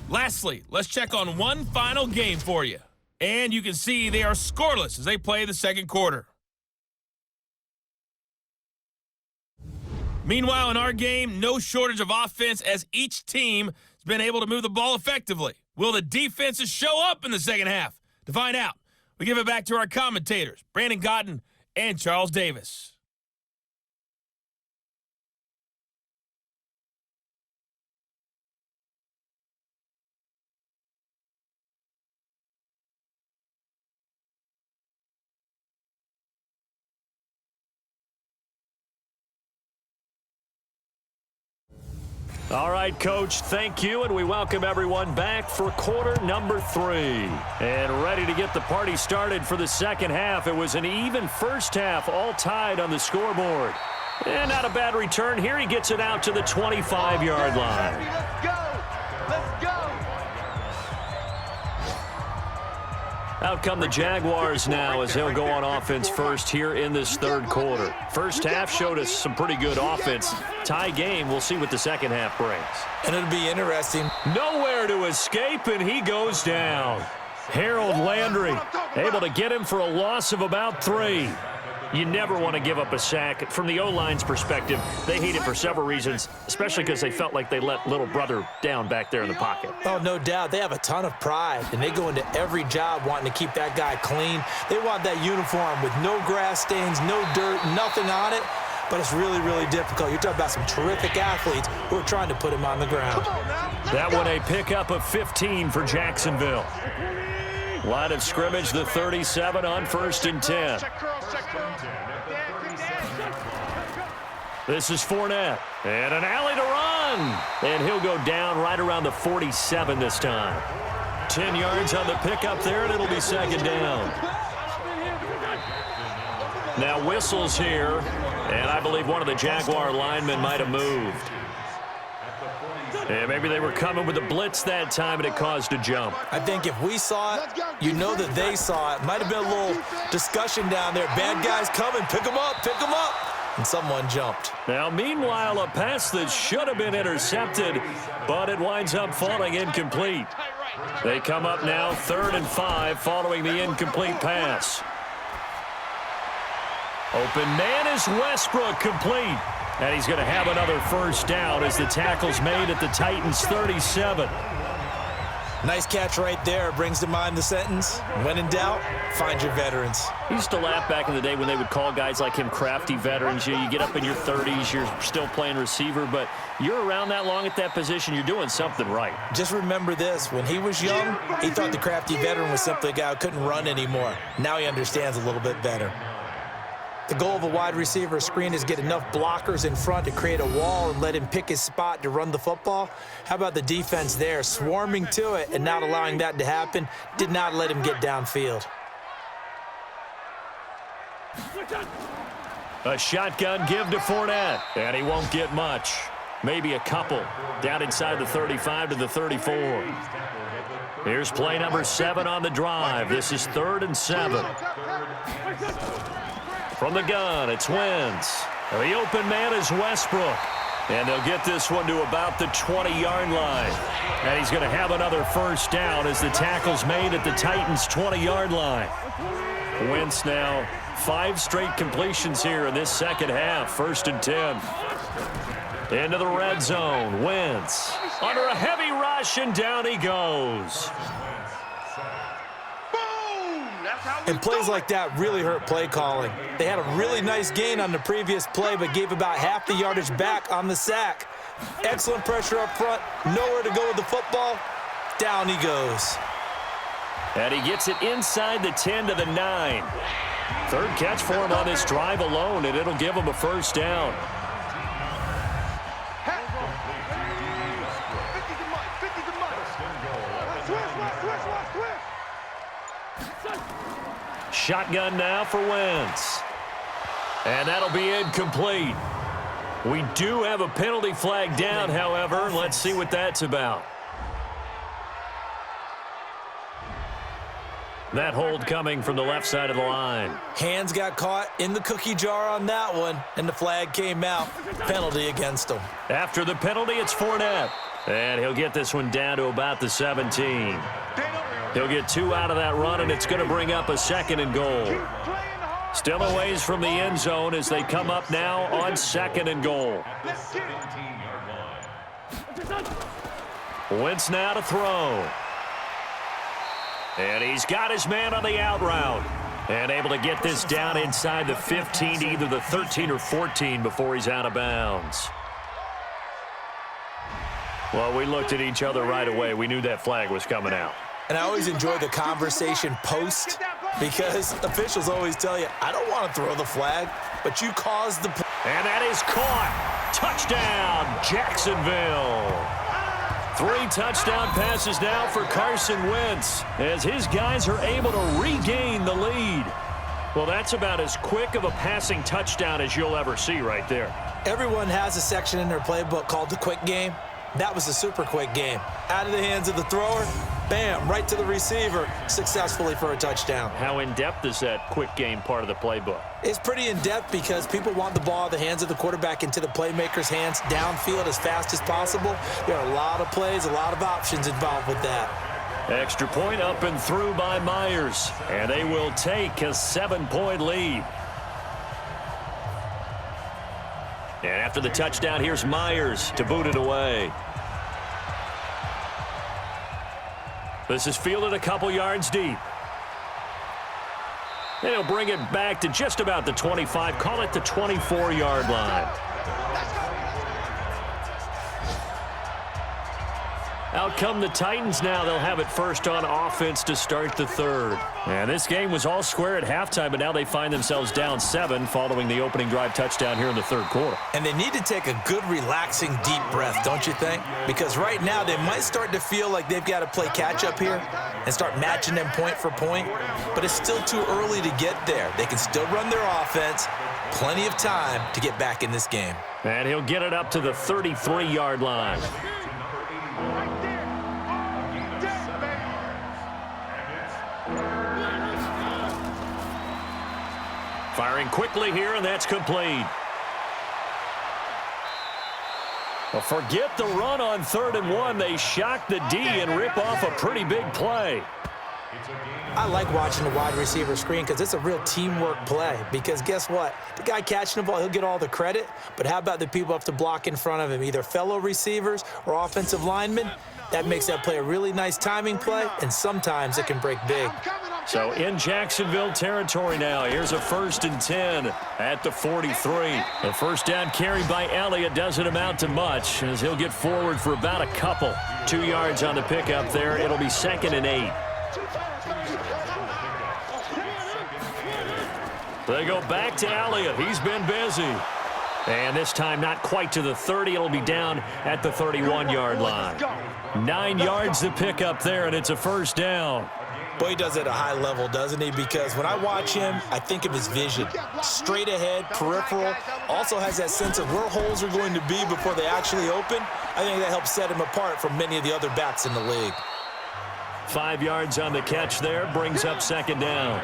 Lastly, let's check on one final game for you. And you can see they are scoreless as they play the second quarter. Meanwhile, in our game, no shortage of offense as each team has been able to move the ball effectively. Will the defenses show up in the second half? To find out, we give it back to our commentators, Brandon Cotton and Charles Davis. All right, Coach, thank you, and we welcome everyone back for quarter number 3. And ready to get the party started for the second half. It was an even first half, all tied on the scoreboard. And not a bad return here. He gets it out to the 25-yard line. Let's go! Let's go! Out come the Jaguars now as they'll go on offense first here in this third quarter. First half showed us some pretty good offense. Tie game, we'll see what the second half brings. And it'll be interesting. Nowhere to escape, and he goes down. Harold Landry able to get him for a loss of about 3. You never want to give up a sack. From the O-line's perspective, they hate it for several reasons, especially because they felt like they let little brother down back there in the pocket. Oh, no doubt. They have a ton of pride, and they go into every job wanting to keep that guy clean. They want that uniform with no grass stains, no dirt, nothing on it. But it's really, really difficult. You're talking about some terrific athletes who are trying to put him on the ground. That one a pickup of 15 for Jacksonville. Line of scrimmage, the 37 on 1st and 10. This is Fournette. And an alley to run. And he'll go down right around the 47 this time. 10 yards on the pickup there, and it'll be second down. Now whistles here. And I believe one of the Jaguar linemen might have moved. And maybe they were coming with a blitz that time, and it caused a jump. I think if we saw it, you know that they saw it. Might have been a little discussion down there. Bad guys coming. Pick them up. Pick them up. And someone jumped. Now, meanwhile, a pass that should have been intercepted, but it winds up falling incomplete. They come up now 3rd and 5 following the incomplete pass. Open man is Westbrook, complete. And he's going to have another first down as the tackle's made at the Titans' 37. Nice catch right there. Brings to mind the sentence, when in doubt, find your veterans. He used to laugh back in the day when they would call guys like him crafty veterans. You get up in your 30s, you're still playing receiver, but you're around that long at that position, you're doing something right. Just remember this. When he was young, he thought the crafty veteran was simply a guy who couldn't run anymore. Now he understands a little bit better. The goal of a wide receiver screen is get enough blockers in front to create a wall and let him pick his spot to run the football. How about the defense there, swarming to it and not allowing that to happen? Did not let him get downfield. A shotgun give to Fournette, and he won't get much. Maybe a couple. Down inside the 35 to the 34. Here's play number 7 on the drive. This is 3rd and 7. From the gun, it's Wentz. The open man is Westbrook. And they'll get this one to about the 20-yard line. And he's going to have another first down as the tackle's made at the Titans' 20-yard line. Wentz now 5 straight completions here in this second half. 1st and 10. Into the red zone. Wentz under a heavy rush, and down he goes. And plays like that really hurt play calling. They had a really nice gain on the previous play, but gave about half the yardage back on the sack. Excellent pressure up front. Nowhere to go with the football. Down he goes. And he gets it inside the 10 to the 9. 3rd catch for him on this drive alone, and it'll give him a first down. Shotgun now for Wentz. And that'll be incomplete. We do have a penalty flag down, however. Let's see what that's about. That hold coming from the left side of the line. Hands got caught in the cookie jar on that one, and the flag came out. Penalty against him. After the penalty, it's Fournette. And he'll get this one down to about the 17. He'll get 2 out of that run, and it's going to bring up a 2nd and goal. Still a ways from the end zone as they come up now on 2nd and goal. Wentz now to throw. And he's got his man on the out route. And able to get this down inside the 15 to either the 13 or 14 before he's out of bounds. Well, we looked at each other right away. We knew that flag was coming out. And I always enjoy the conversation post because officials always tell you, I don't want to throw the flag, but you caused the play. And that is caught. Touchdown, Jacksonville. 3 touchdown passes now for Carson Wentz as his guys are able to regain the lead. Well, that's about as quick of a passing touchdown as you'll ever see right there. Everyone has a section in their playbook called the quick game. That was a super quick game. Out of the hands of the thrower, bam, right to the receiver, successfully for a touchdown. How in-depth is that quick game part of the playbook? It's pretty in-depth because people want the ball out of the hands of the quarterback into the playmaker's hands downfield as fast as possible. There are a lot of plays, a lot of options involved with that. Extra point up and through by Myers, and they will take a 7-point lead. And after the touchdown, here's Myers to boot it away. This is fielded a couple yards deep. And he'll bring it back to just about the 25, call it the 24-yard line. Out come the Titans now. They'll have it first on offense to start the 3rd. And this game was all square at halftime, but now they find themselves down 7 following the opening drive touchdown here in the 3rd quarter. And they need to take a good, relaxing, deep breath, don't you think? Because right now they might start to feel like they've got to play catch-up here and start matching them point for point, but it's still too early to get there. They can still run their offense. Plenty of time to get back in this game. And he'll get it up to the 33-yard line. Firing quickly here, and that's complete. Well, forget the run on 3rd and 1. They shock the D and rip off a pretty big play. I like watching the wide receiver screen because it's a real teamwork play. Because guess what? The guy catching the ball, he'll get all the credit. But how about the people who have to block in front of him, either fellow receivers or offensive linemen? That makes that play a really nice timing play, and sometimes it can break big. So in Jacksonville territory now, here's a 1st and 10 at the 43. The first down carry by Elliott doesn't amount to much as he'll get forward for about a couple. 2 yards on the pickup there. It'll be 2nd and 8. They go back to Elliott. He's been busy. And this time not quite to the 30. It'll be down at the 31-yard line. 9 yards to pick up there, and it's a 1st down. Boy, he does it at a high level, doesn't he? Because when I watch him, I think of his vision. Straight ahead, peripheral, also has that sense of where holes are going to be before they actually open. I think that helps set him apart from many of the other backs in the league. 5 yards on the catch there, brings up 2nd down.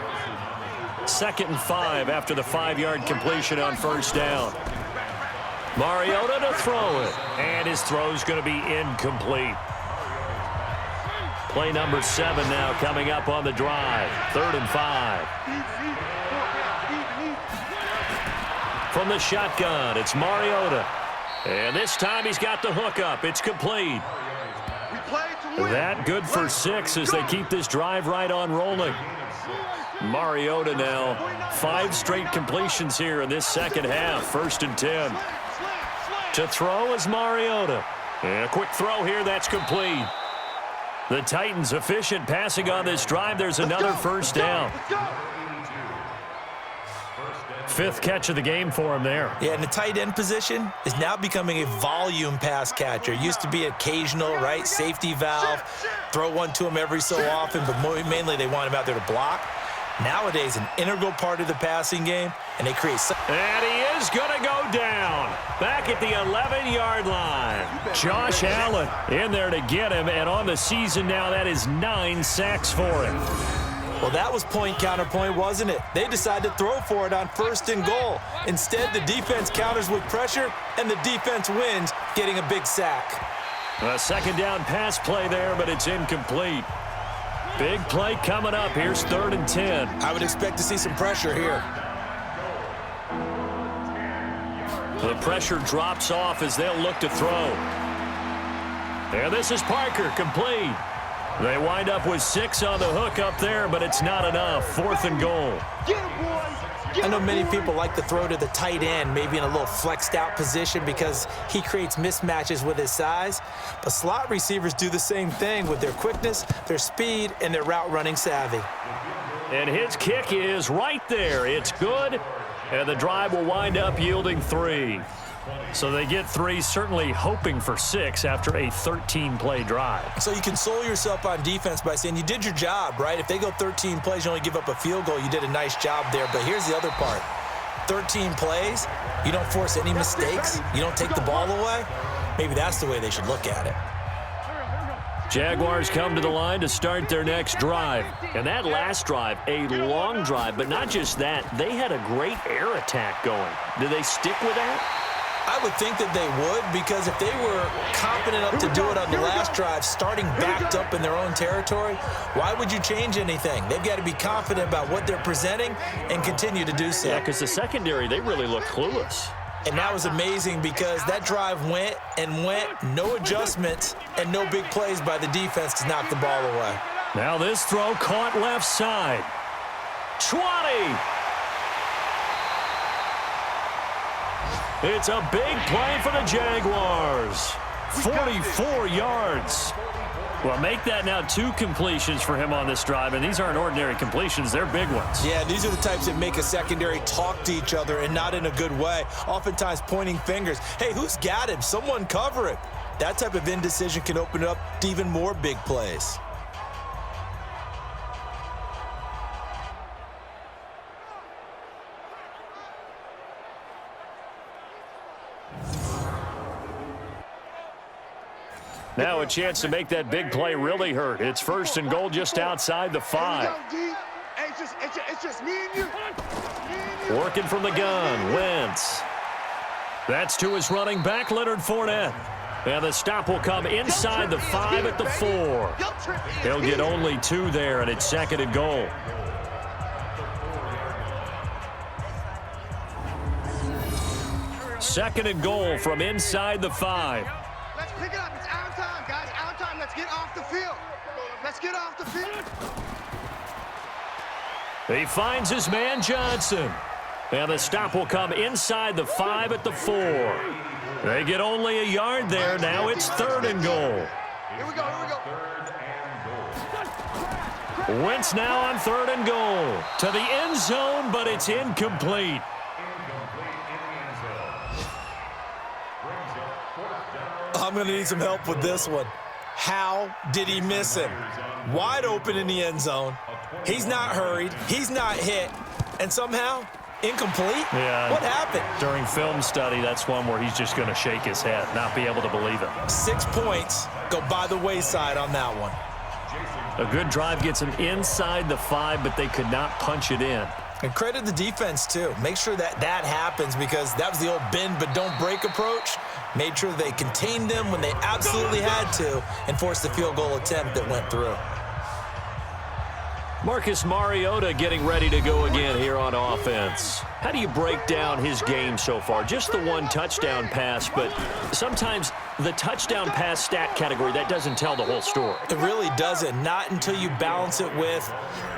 2nd and 5 after the 5-yard completion on 1st down. Mariota to throw it, and his throw's going to be incomplete. Play number 7 now coming up on the drive. 3rd and 5. From the shotgun, it's Mariota. And this time he's got the hook up. It's complete. That good for 6 as they keep this drive right on rolling. Mariota now, 5 straight completions here in this second half. 1st and 10. To throw is Mariota. And a quick throw here, that's complete. The Titans efficient passing on this drive. There's another 1st down. 5th catch of the game for him there. Yeah, and the tight end position is now becoming a volume pass catcher. Used to be occasional, right? Safety valve. Throw one to him every so often, but mainly they want him out there to block. Nowadays, an integral part of the passing game, and they create... And he is going to go down. Back at the 11-yard line. Josh Allen in there to get him, and on the season now, that is 9 sacks for him. Well, that was point counterpoint, wasn't it? They decided to throw for it on 1st and goal. Instead, the defense counters with pressure, and the defense wins, getting a big sack. A 2nd down pass play there, but it's incomplete. Big play coming up. Here's 3rd and 10. I would expect to see some pressure here. The pressure drops off as they'll look to throw. And this is Parker, complete. They wind up with 6 on the hook up there, but it's not enough. 4th and goal. I know many people like to throw to the tight end, maybe in a little flexed out position because he creates mismatches with his size. But slot receivers do the same thing with their quickness, their speed, and their route running savvy. And his kick is right there. It's good, and the drive will wind up yielding 3. So they get 3, certainly hoping for 6 after a 13-play drive. So you console yourself on defense by saying you did your job, right? If they go 13 plays, you only give up a field goal, you did a nice job there. But here's the other part. 13 plays, you don't force any mistakes, you don't take the ball away. Maybe that's the way they should look at it. Jaguars come to the line to start their next drive. And that last drive, a long drive, but not just that. They had a great air attack going. Do they stick with that? I would think that they would, because if they were confident enough to do it on the last drive, starting backed up in their own territory, why would you change anything? They've got to be confident about what they're presenting and continue to do so. Yeah, because the secondary, they really look clueless. And that was amazing because that drive went and went, no adjustments, and no big plays by the defense to knock the ball away. Now this throw caught left side. 20! It's a big play for the Jaguars. 44 yards. Well, make that now 2 completions for him on this drive, and these aren't ordinary completions. They're big ones. Yeah, these are the types that make a secondary talk to each other and not in a good way, oftentimes pointing fingers. Hey, who's got him? Someone cover him. That type of indecision can open it up to even more big plays. Now a chance to make that big play really hurt. It's 1st and goal just outside the 5. It's just me and you. Working from the gun, Wentz. That's to his running back, Leonard Fournette. And the stop will come inside the 5 at the 4. He'll get only 2 there, and it's 2nd and goal. Second and goal from inside the 5. Let's pick it up. It's our time, guys. Our time. Let's get off the field. Let's get off the field. He finds his man Johnson. And the stop will come inside the 5 at the 4. They get only a yard there. Now it's 3rd and goal. Here we go, here we go. Wentz now on 3rd and goal. To the end zone, but it's incomplete. I'm going to need some help with this one. How did he miss him? Wide open in the end zone. He's not hurried. He's not hit. And somehow, incomplete? Yeah. What happened? During film study, that's one where he's just going to shake his head, not be able to believe it. 6 points go by the wayside on that one. A good drive gets him inside the 5, but they could not punch it in. And credit the defense, too. Make sure that that happens because that was the old bend but don't break approach. Made sure they contained them when they absolutely had to and forced the field goal attempt that went through. Marcus Mariota getting ready to go again here on offense. How do you break down his game so far? Just the 1 touchdown pass, but sometimes the touchdown pass stat category, that doesn't tell the whole story. It really doesn't, not until you balance it with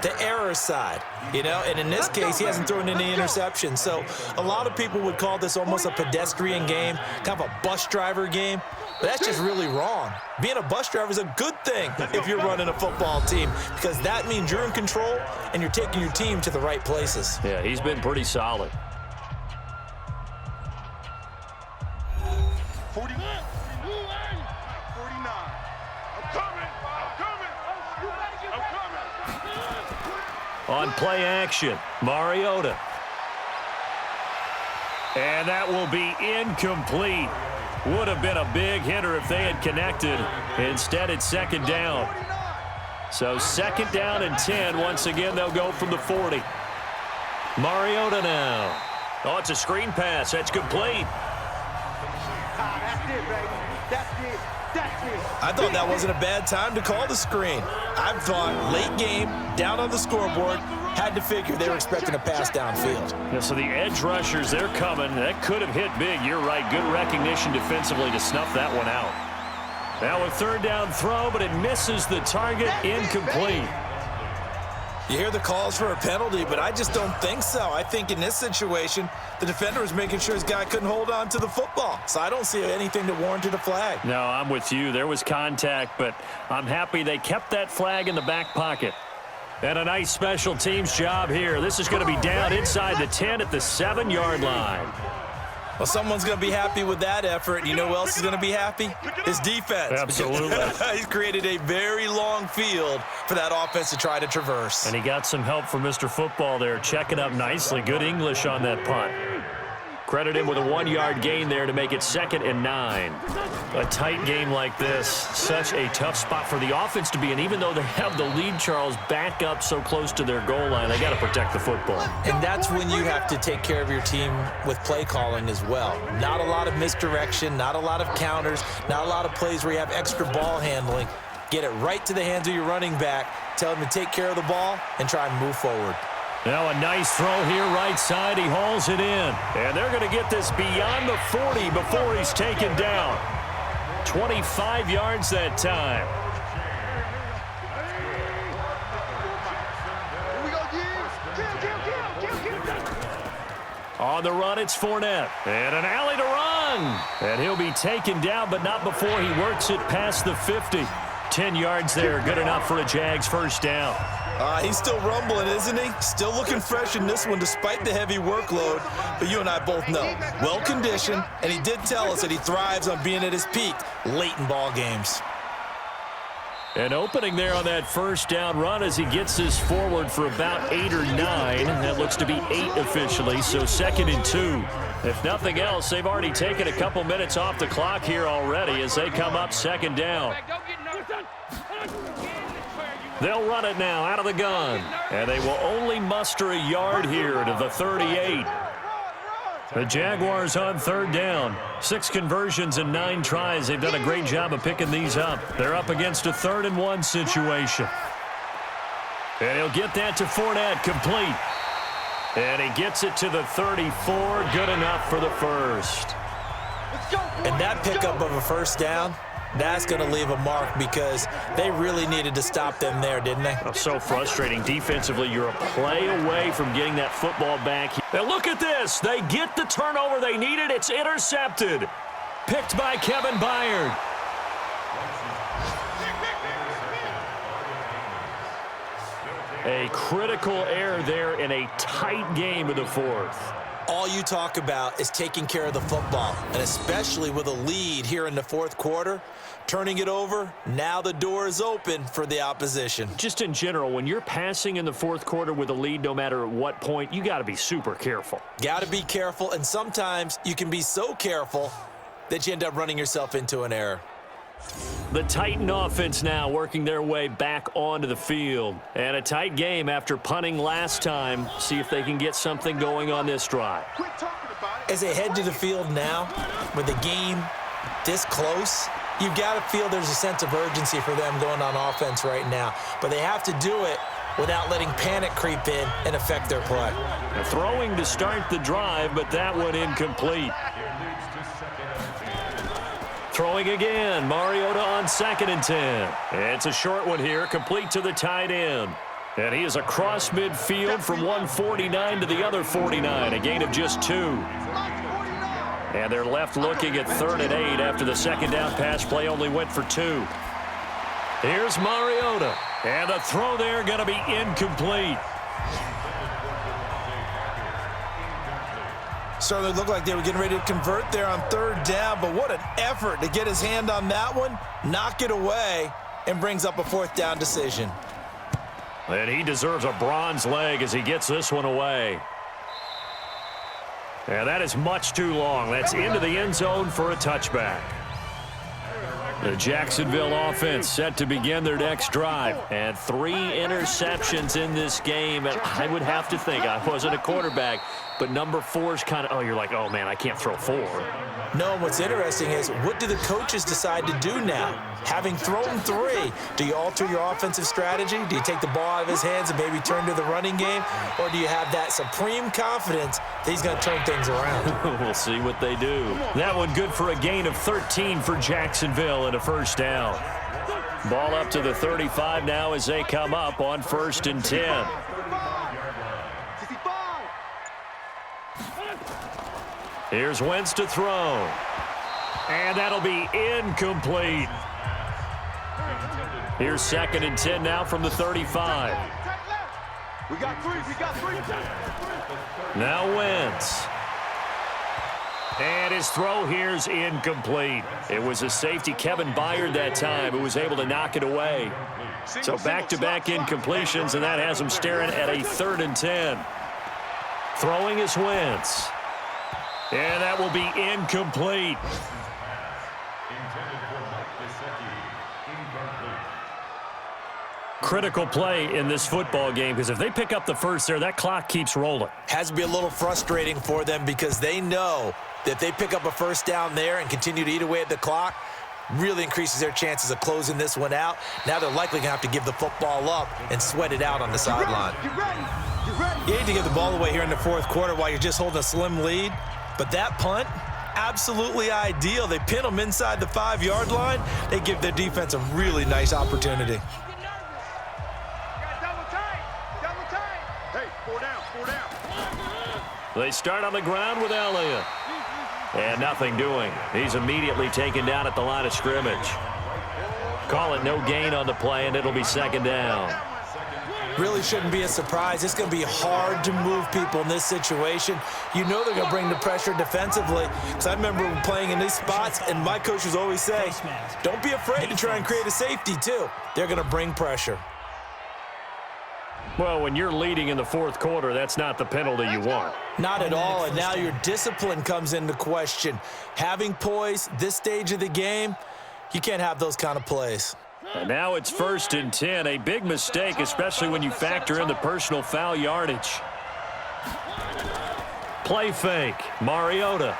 the error side, you know? And in this case, he hasn't thrown any interceptions. So a lot of people would call this almost a pedestrian game, kind of a bus driver game. But that's just really wrong. Being a bus driver is a good thing if you're running a football team because that means you're in control and you're taking your team to the right places. Yeah, he's been pretty solid. 49. 49. I'm coming. I'm coming. On play action, Mariota. And that will be incomplete. Would have been a big hitter if they had connected. Instead, it's 2nd down. So 2nd down and 10. Once again, they'll go from the 40. Mariota now. Oh, it's a screen pass. That's complete. That's it, baby. That's it. That's it. I thought that wasn't a bad time to call the screen. I thought late game, down on the scoreboard, had to figure they were expecting a pass downfield. Yeah, so the edge rushers, they're coming. That could have hit big. You're right. Good recognition defensively to snuff that one out. Now a 3rd down throw, but it misses the target. Incomplete. You hear the calls for a penalty, but I just don't think so. I think in this situation, the defender was making sure his guy couldn't hold on to the football. So I don't see anything that warranted a flag. No, I'm with you. There was contact, but I'm happy they kept that flag in the back pocket. And a nice special teams job here. This is going to be down inside the 10 at the 7-yard line. Well, someone's going to be happy with that effort. You know who else is going to be happy? His defense. Absolutely. He's created a very long field for that offense to try to traverse. And he got some help from Mr. Football there, checking up nicely. Good English on that punt. Credit him with a 1-yard gain there to make it 2nd and 9. A tight game like this, such a tough spot for the offense to be in. Even though they have the lead, Charles, back up so close to their goal line, they got to protect the football. And that's when you have to take care of your team with play calling as well. Not a lot of misdirection, not a lot of counters, not a lot of plays where you have extra ball handling. Get it right to the hands of your running back, tell him to take care of the ball, and try and move forward. Now a nice throw here right side. He hauls it in. And they're going to get this beyond the 40 before he's taken down. 25 yards that time. Here we go, Gibbs. On the run, it's Fournette. And an alley to run. And he'll be taken down, but not before he works it past the 50. 10 yards there. Good enough for a Jags 1st down. He's still rumbling, isn't he? Still looking fresh in this one despite the heavy workload. But you and I both know, well-conditioned, and he did tell us that he thrives on being at his peak late in ball games. An opening there on that 1st down run as he gets this forward for about 8 or 9. That looks to be 8 officially, so 2nd and 2. If nothing else, they've already taken a couple minutes off the clock here already as they come up 2nd down. They'll run it now out of the gun, and they will only muster a yard here to the 38. The Jaguars on 3rd down. 6 conversions and 9 tries. They've done a great job of picking these up. They're up against a 3rd and 1 situation. And he'll get that to Fournette, complete. And he gets it to the 34, good enough for the 1st. And that pickup of a 1st down, That's going to leave a mark because they really needed to stop them there, didn't they? Oh, so frustrating. Defensively, you're a play away from getting that football back. And look at this. They get the turnover they needed. It's intercepted. Picked by Kevin Byard. A critical error there in a tight game of the fourth. All you talk about is taking care of the football, and especially with a lead here in the fourth quarter, turning it over, now the door is open for the opposition. Just in general, when you're passing in the fourth quarter with a lead, no matter at what point, you got to be super careful. Got to be careful, and sometimes you can be so careful that you end up running yourself into an error. The Titan offense now working their way back onto the field. And a tight game after punting last time. See if they can get something going on this drive. As they head to the field now, with the game this close, you've got to feel there's a sense of urgency for them going on offense right now. But they have to do it without letting panic creep in and affect their play. Throwing to start the drive, but that one incomplete. Throwing again, Mariota on 2nd and 10. It's a short one here, complete to the tight end. And he is across midfield from 149 to the other 49, a gain of just 2. And they're left looking at 3rd and 8 after the second down pass play only went for 2. Here's Mariota, and the throw there going to be incomplete. Certainly looked like they were getting ready to convert there on 3rd down, but what an effort to get his hand on that one, knock it away, and brings up a 4th down decision. And he deserves a bronze leg as he gets this one away. And that is much too long. That's into the end zone for a touchback. The Jacksonville offense set to begin their next drive. And 3 interceptions in this game. And I would have to think, I wasn't a quarterback, but number 4 is kind of, oh, you're like, oh, man, I can't throw 4. No, what's interesting is, what do the coaches decide to do now? Having thrown 3, do you alter your offensive strategy? Do you take the ball out of his hands and maybe turn to the running game? Or do you have that supreme confidence that he's going to turn things around? We'll see what they do. That one good for a gain of 13 for Jacksonville and a 1st down. Ball up to the 35 now as they come up on 1st and 10. Here's Wentz to throw. And that'll be incomplete. Here's 2nd and 10 now from the 35. We got 3. Now Wentz. And his throw here's incomplete. It was a safety, Kevin Byard, that time, who was able to knock it away. So back-to-back incompletions, and that has him staring at a 3rd and 10. Throwing is Wentz. And that will be incomplete. Critical play in this football game, because if they pick up the first there, that clock keeps rolling. Has to be a little frustrating for them because they know that if they pick up a 1st down there and continue to eat away at the clock, really increases their chances of closing this one out. Now they're likely going to have to give the football up and sweat it out on the sideline. You need to give the ball away here in the 4th quarter while you're just holding a slim lead. But that punt, absolutely ideal. They pin them inside the 5-yard line. They give their defense a really nice opportunity. Hey, 4 down. They start on the ground with Elliott. And nothing doing. He's immediately taken down at the line of scrimmage. Call it no gain on the play, and it'll be 2nd down. Really shouldn't be a surprise. It's going to be hard to move people in this situation. You know they're going to bring the pressure defensively. Because I remember playing in these spots, and my coaches always say, don't be afraid to try and create a safety, too. They're going to bring pressure. Well, when you're leading in the 4th quarter, that's not the penalty you want. Not at all, and now your discipline comes into question. Having poise this stage of the game, you can't have those kind of plays. And now it's 1st and 10, a big mistake, especially when you factor in the personal foul yardage. Play fake, Mariota.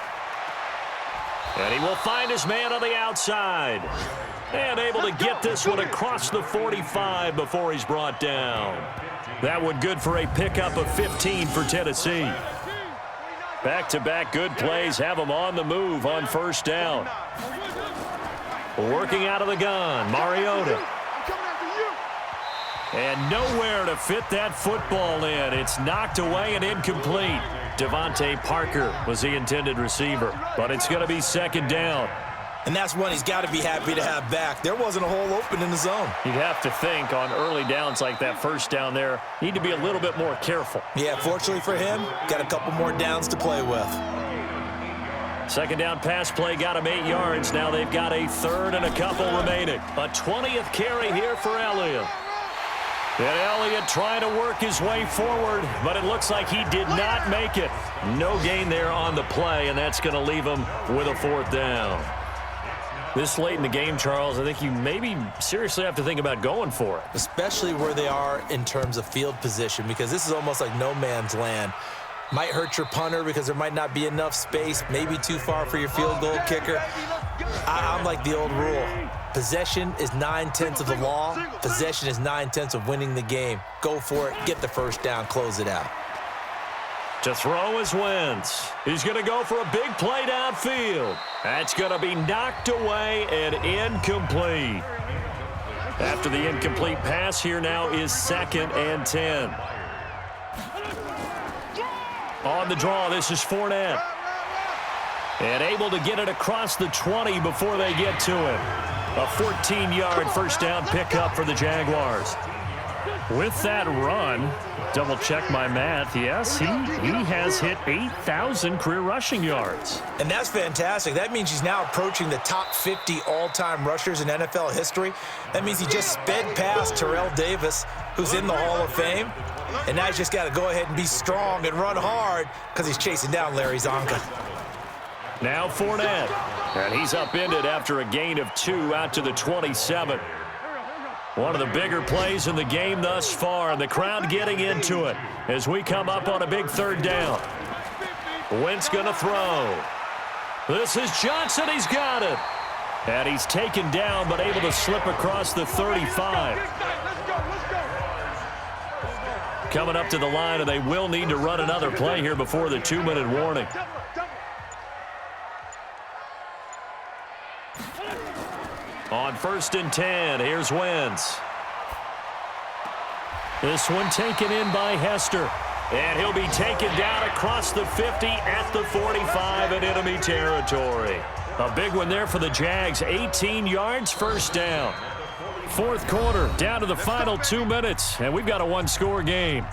And he will find his man on the outside. And able to get this one across the 45 before he's brought down. That one good for a pickup of 15 for Tennessee. Back-to-back good plays have them on the move on 1st down. Working out of the gun, Mariota. I'm coming after you. And nowhere to fit that football in. It's knocked away and incomplete. Devontae Parker was the intended receiver, but it's going to be second down. And that's one he's got to be happy to have back. There wasn't a hole open in the zone. You'd have to think on early downs like that first down there, need to be a little bit more careful. Yeah, fortunately for him, got a couple more downs to play with. Second down pass play got him 8 yards. Now they've got a third and a couple remaining. A 20th carry here for Elliott. And Elliott trying to work his way forward, but it looks like he did not make it. No gain there on the play, and that's going to leave him with a fourth down. This late in the game, Charles, I think you maybe seriously have to think about going for it. Especially where they are in terms of field position, because this is almost like no man's land. Might hurt your punter because there might not be enough space, maybe too far for your field goal kicker. I'm like the old rule. Possession is 9/10 of the law. Possession is 9/10 of winning the game. Go for it, get the first down, close it out. To throw is Wentz. He's going to go for a big play downfield. That's going to be knocked away and incomplete. After the incomplete pass, here now is 2nd and 10. On the draw, this is Fournette. And able to get it across the 20 before they get to it. A 14-yard first down pickup for the Jaguars. With that run, double-check my math, yes, he has hit 8,000 career rushing yards. And that's fantastic. That means he's now approaching the top 50 all-time rushers in NFL history. That means he just sped past Terrell Davis, who's in the Hall of Fame. And now he's just got to go ahead and be strong and run hard because he's chasing down Larry Zonka. Now Fournette. And he's upended after a gain of 2 out to the 27. One of the bigger plays in the game thus far, and the crowd getting into it as we come up on a big third down. Wentz going to throw. This is Johnson. He's got it. And he's taken down, but able to slip across the 35. Coming up to the line, and they will need to run another play here before the 2-minute warning. On 1st and 10, here's Wentz. This one taken in by Hester. And he'll be taken down across the 50 at the 45 in enemy territory. A big one there for the Jags. 18 yards, first down. Fourth quarter, down to the final 2 minutes, and we've got a one-score game.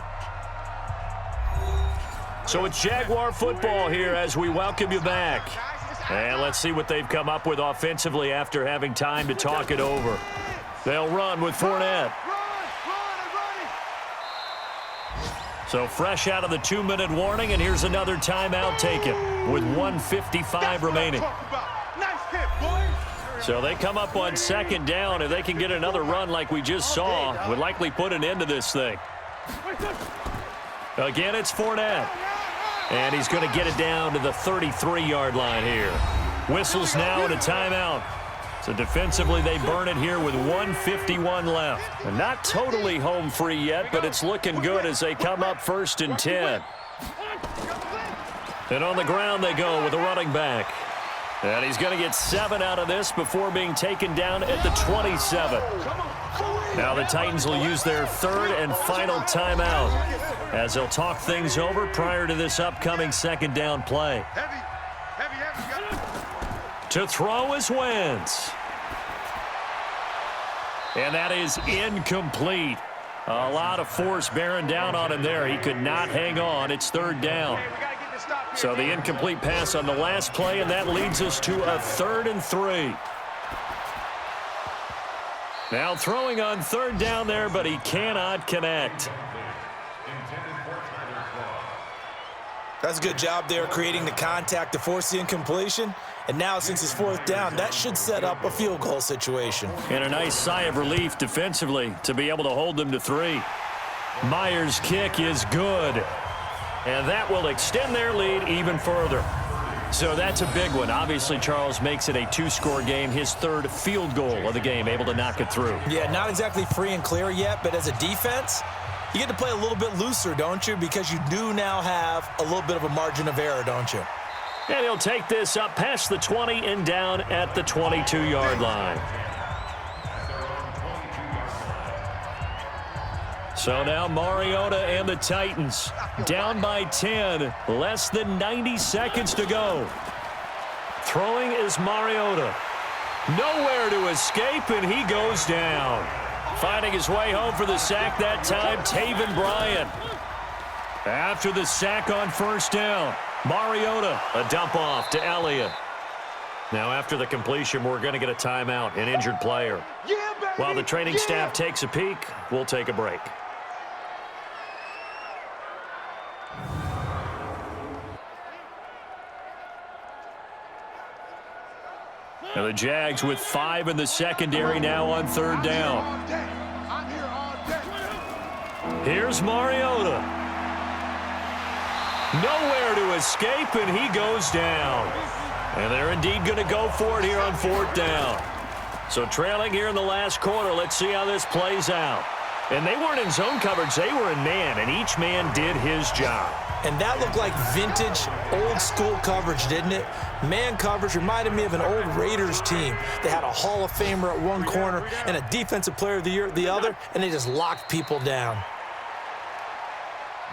So it's Jaguar football here as we welcome you back. And let's see what they've come up with offensively after having time to talk it over. They'll run with Fournette. So fresh out of the 2-minute warning, and here's another timeout taken with 1:55 remaining. So they come up on second down. If they can get another run like we just saw, would likely put an end to this thing. Again, it's Fournette. And he's going to get it down to the 33-yard line here. Whistles now and a timeout. So defensively, they burn it here with 1:51 left. And not totally home free yet, but it's looking good as they come up 1st and 10. And on the ground they go with a running back. And he's going to get 7 out of this before being taken down at the 27. Now the Titans will use their 3rd and final timeout as they'll talk things over prior to this upcoming second down play. To throw is Wentz. And that is incomplete. A lot of force bearing down on him there. He could not hang on. It's 3rd down. So the incomplete pass on the last play, and that leads us to a 3rd and 3. Now throwing on 3rd down there, but he cannot connect. That's a good job there creating the contact to force the incompletion. And now since it's 4th down, that should set up a field goal situation. And a nice sigh of relief defensively to be able to hold them to 3. Myers' kick is good. And that will extend their lead even further. So that's a big one. Obviously, Charles makes it a 2-score game. His 3rd field goal of the game, able to knock it through. Yeah, not exactly free and clear yet, but as a defense, you get to play a little bit looser, don't you? Because you do now have a little bit of a margin of error, don't you? And he'll take this up past the 20 and down at the 22-yard line. So now Mariota and the Titans down by 10, less than 90 seconds to go. Throwing is Mariota. Nowhere to escape, and he goes down. Finding his way home for the sack that time, Taven Bryan. After the sack on first down, Mariota, a dump off to Elliott. Now after the completion, we're going to get a timeout, an injured player. While the training staff takes a peek, we'll take a break. Now the Jags with 5 in the secondary now on third down. Here's Mariota. Nowhere to escape, and he goes down. And they're indeed going to go for it here on fourth down. So trailing here in the last quarter, let's see how this plays out. And they weren't in zone coverage, they were in man, and each man did his job. And that looked like vintage, old-school coverage, didn't it? Man coverage reminded me of an old Raiders team. They had a Hall of Famer at one corner and a Defensive Player of the Year at the other, and they just locked people down.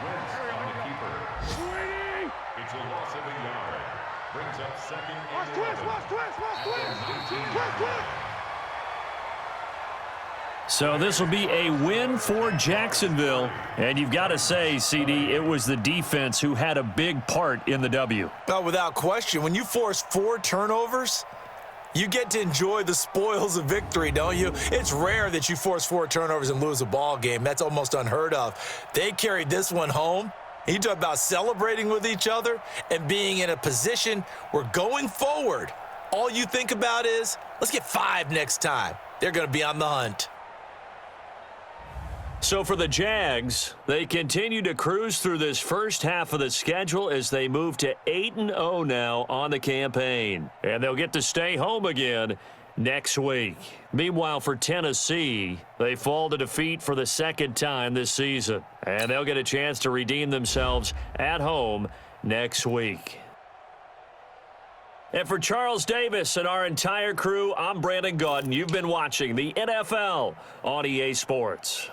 Wentz on the keeper. It's a loss of a yard. Brings up second and 11. So this will be a win for Jacksonville. And you've got to say, CD, it was the defense who had a big part in the W. Well, without question, when you force 4 turnovers, you get to enjoy the spoils of victory, don't you? It's rare that you force 4 turnovers and lose a ball game. That's almost unheard of. They carried this one home. You talk about celebrating with each other and being in a position where going forward, all you think about is, let's get 5 next time. They're going to be on the hunt. So for the Jags, they continue to cruise through this first half of the schedule as they move to 8-0 now on the campaign. And they'll get to stay home again next week. Meanwhile, for Tennessee, they fall to defeat for the second time this season. And they'll get a chance to redeem themselves at home next week. And for Charles Davis and our entire crew, I'm Brandon Gaudin. You've been watching the NFL on EA Sports.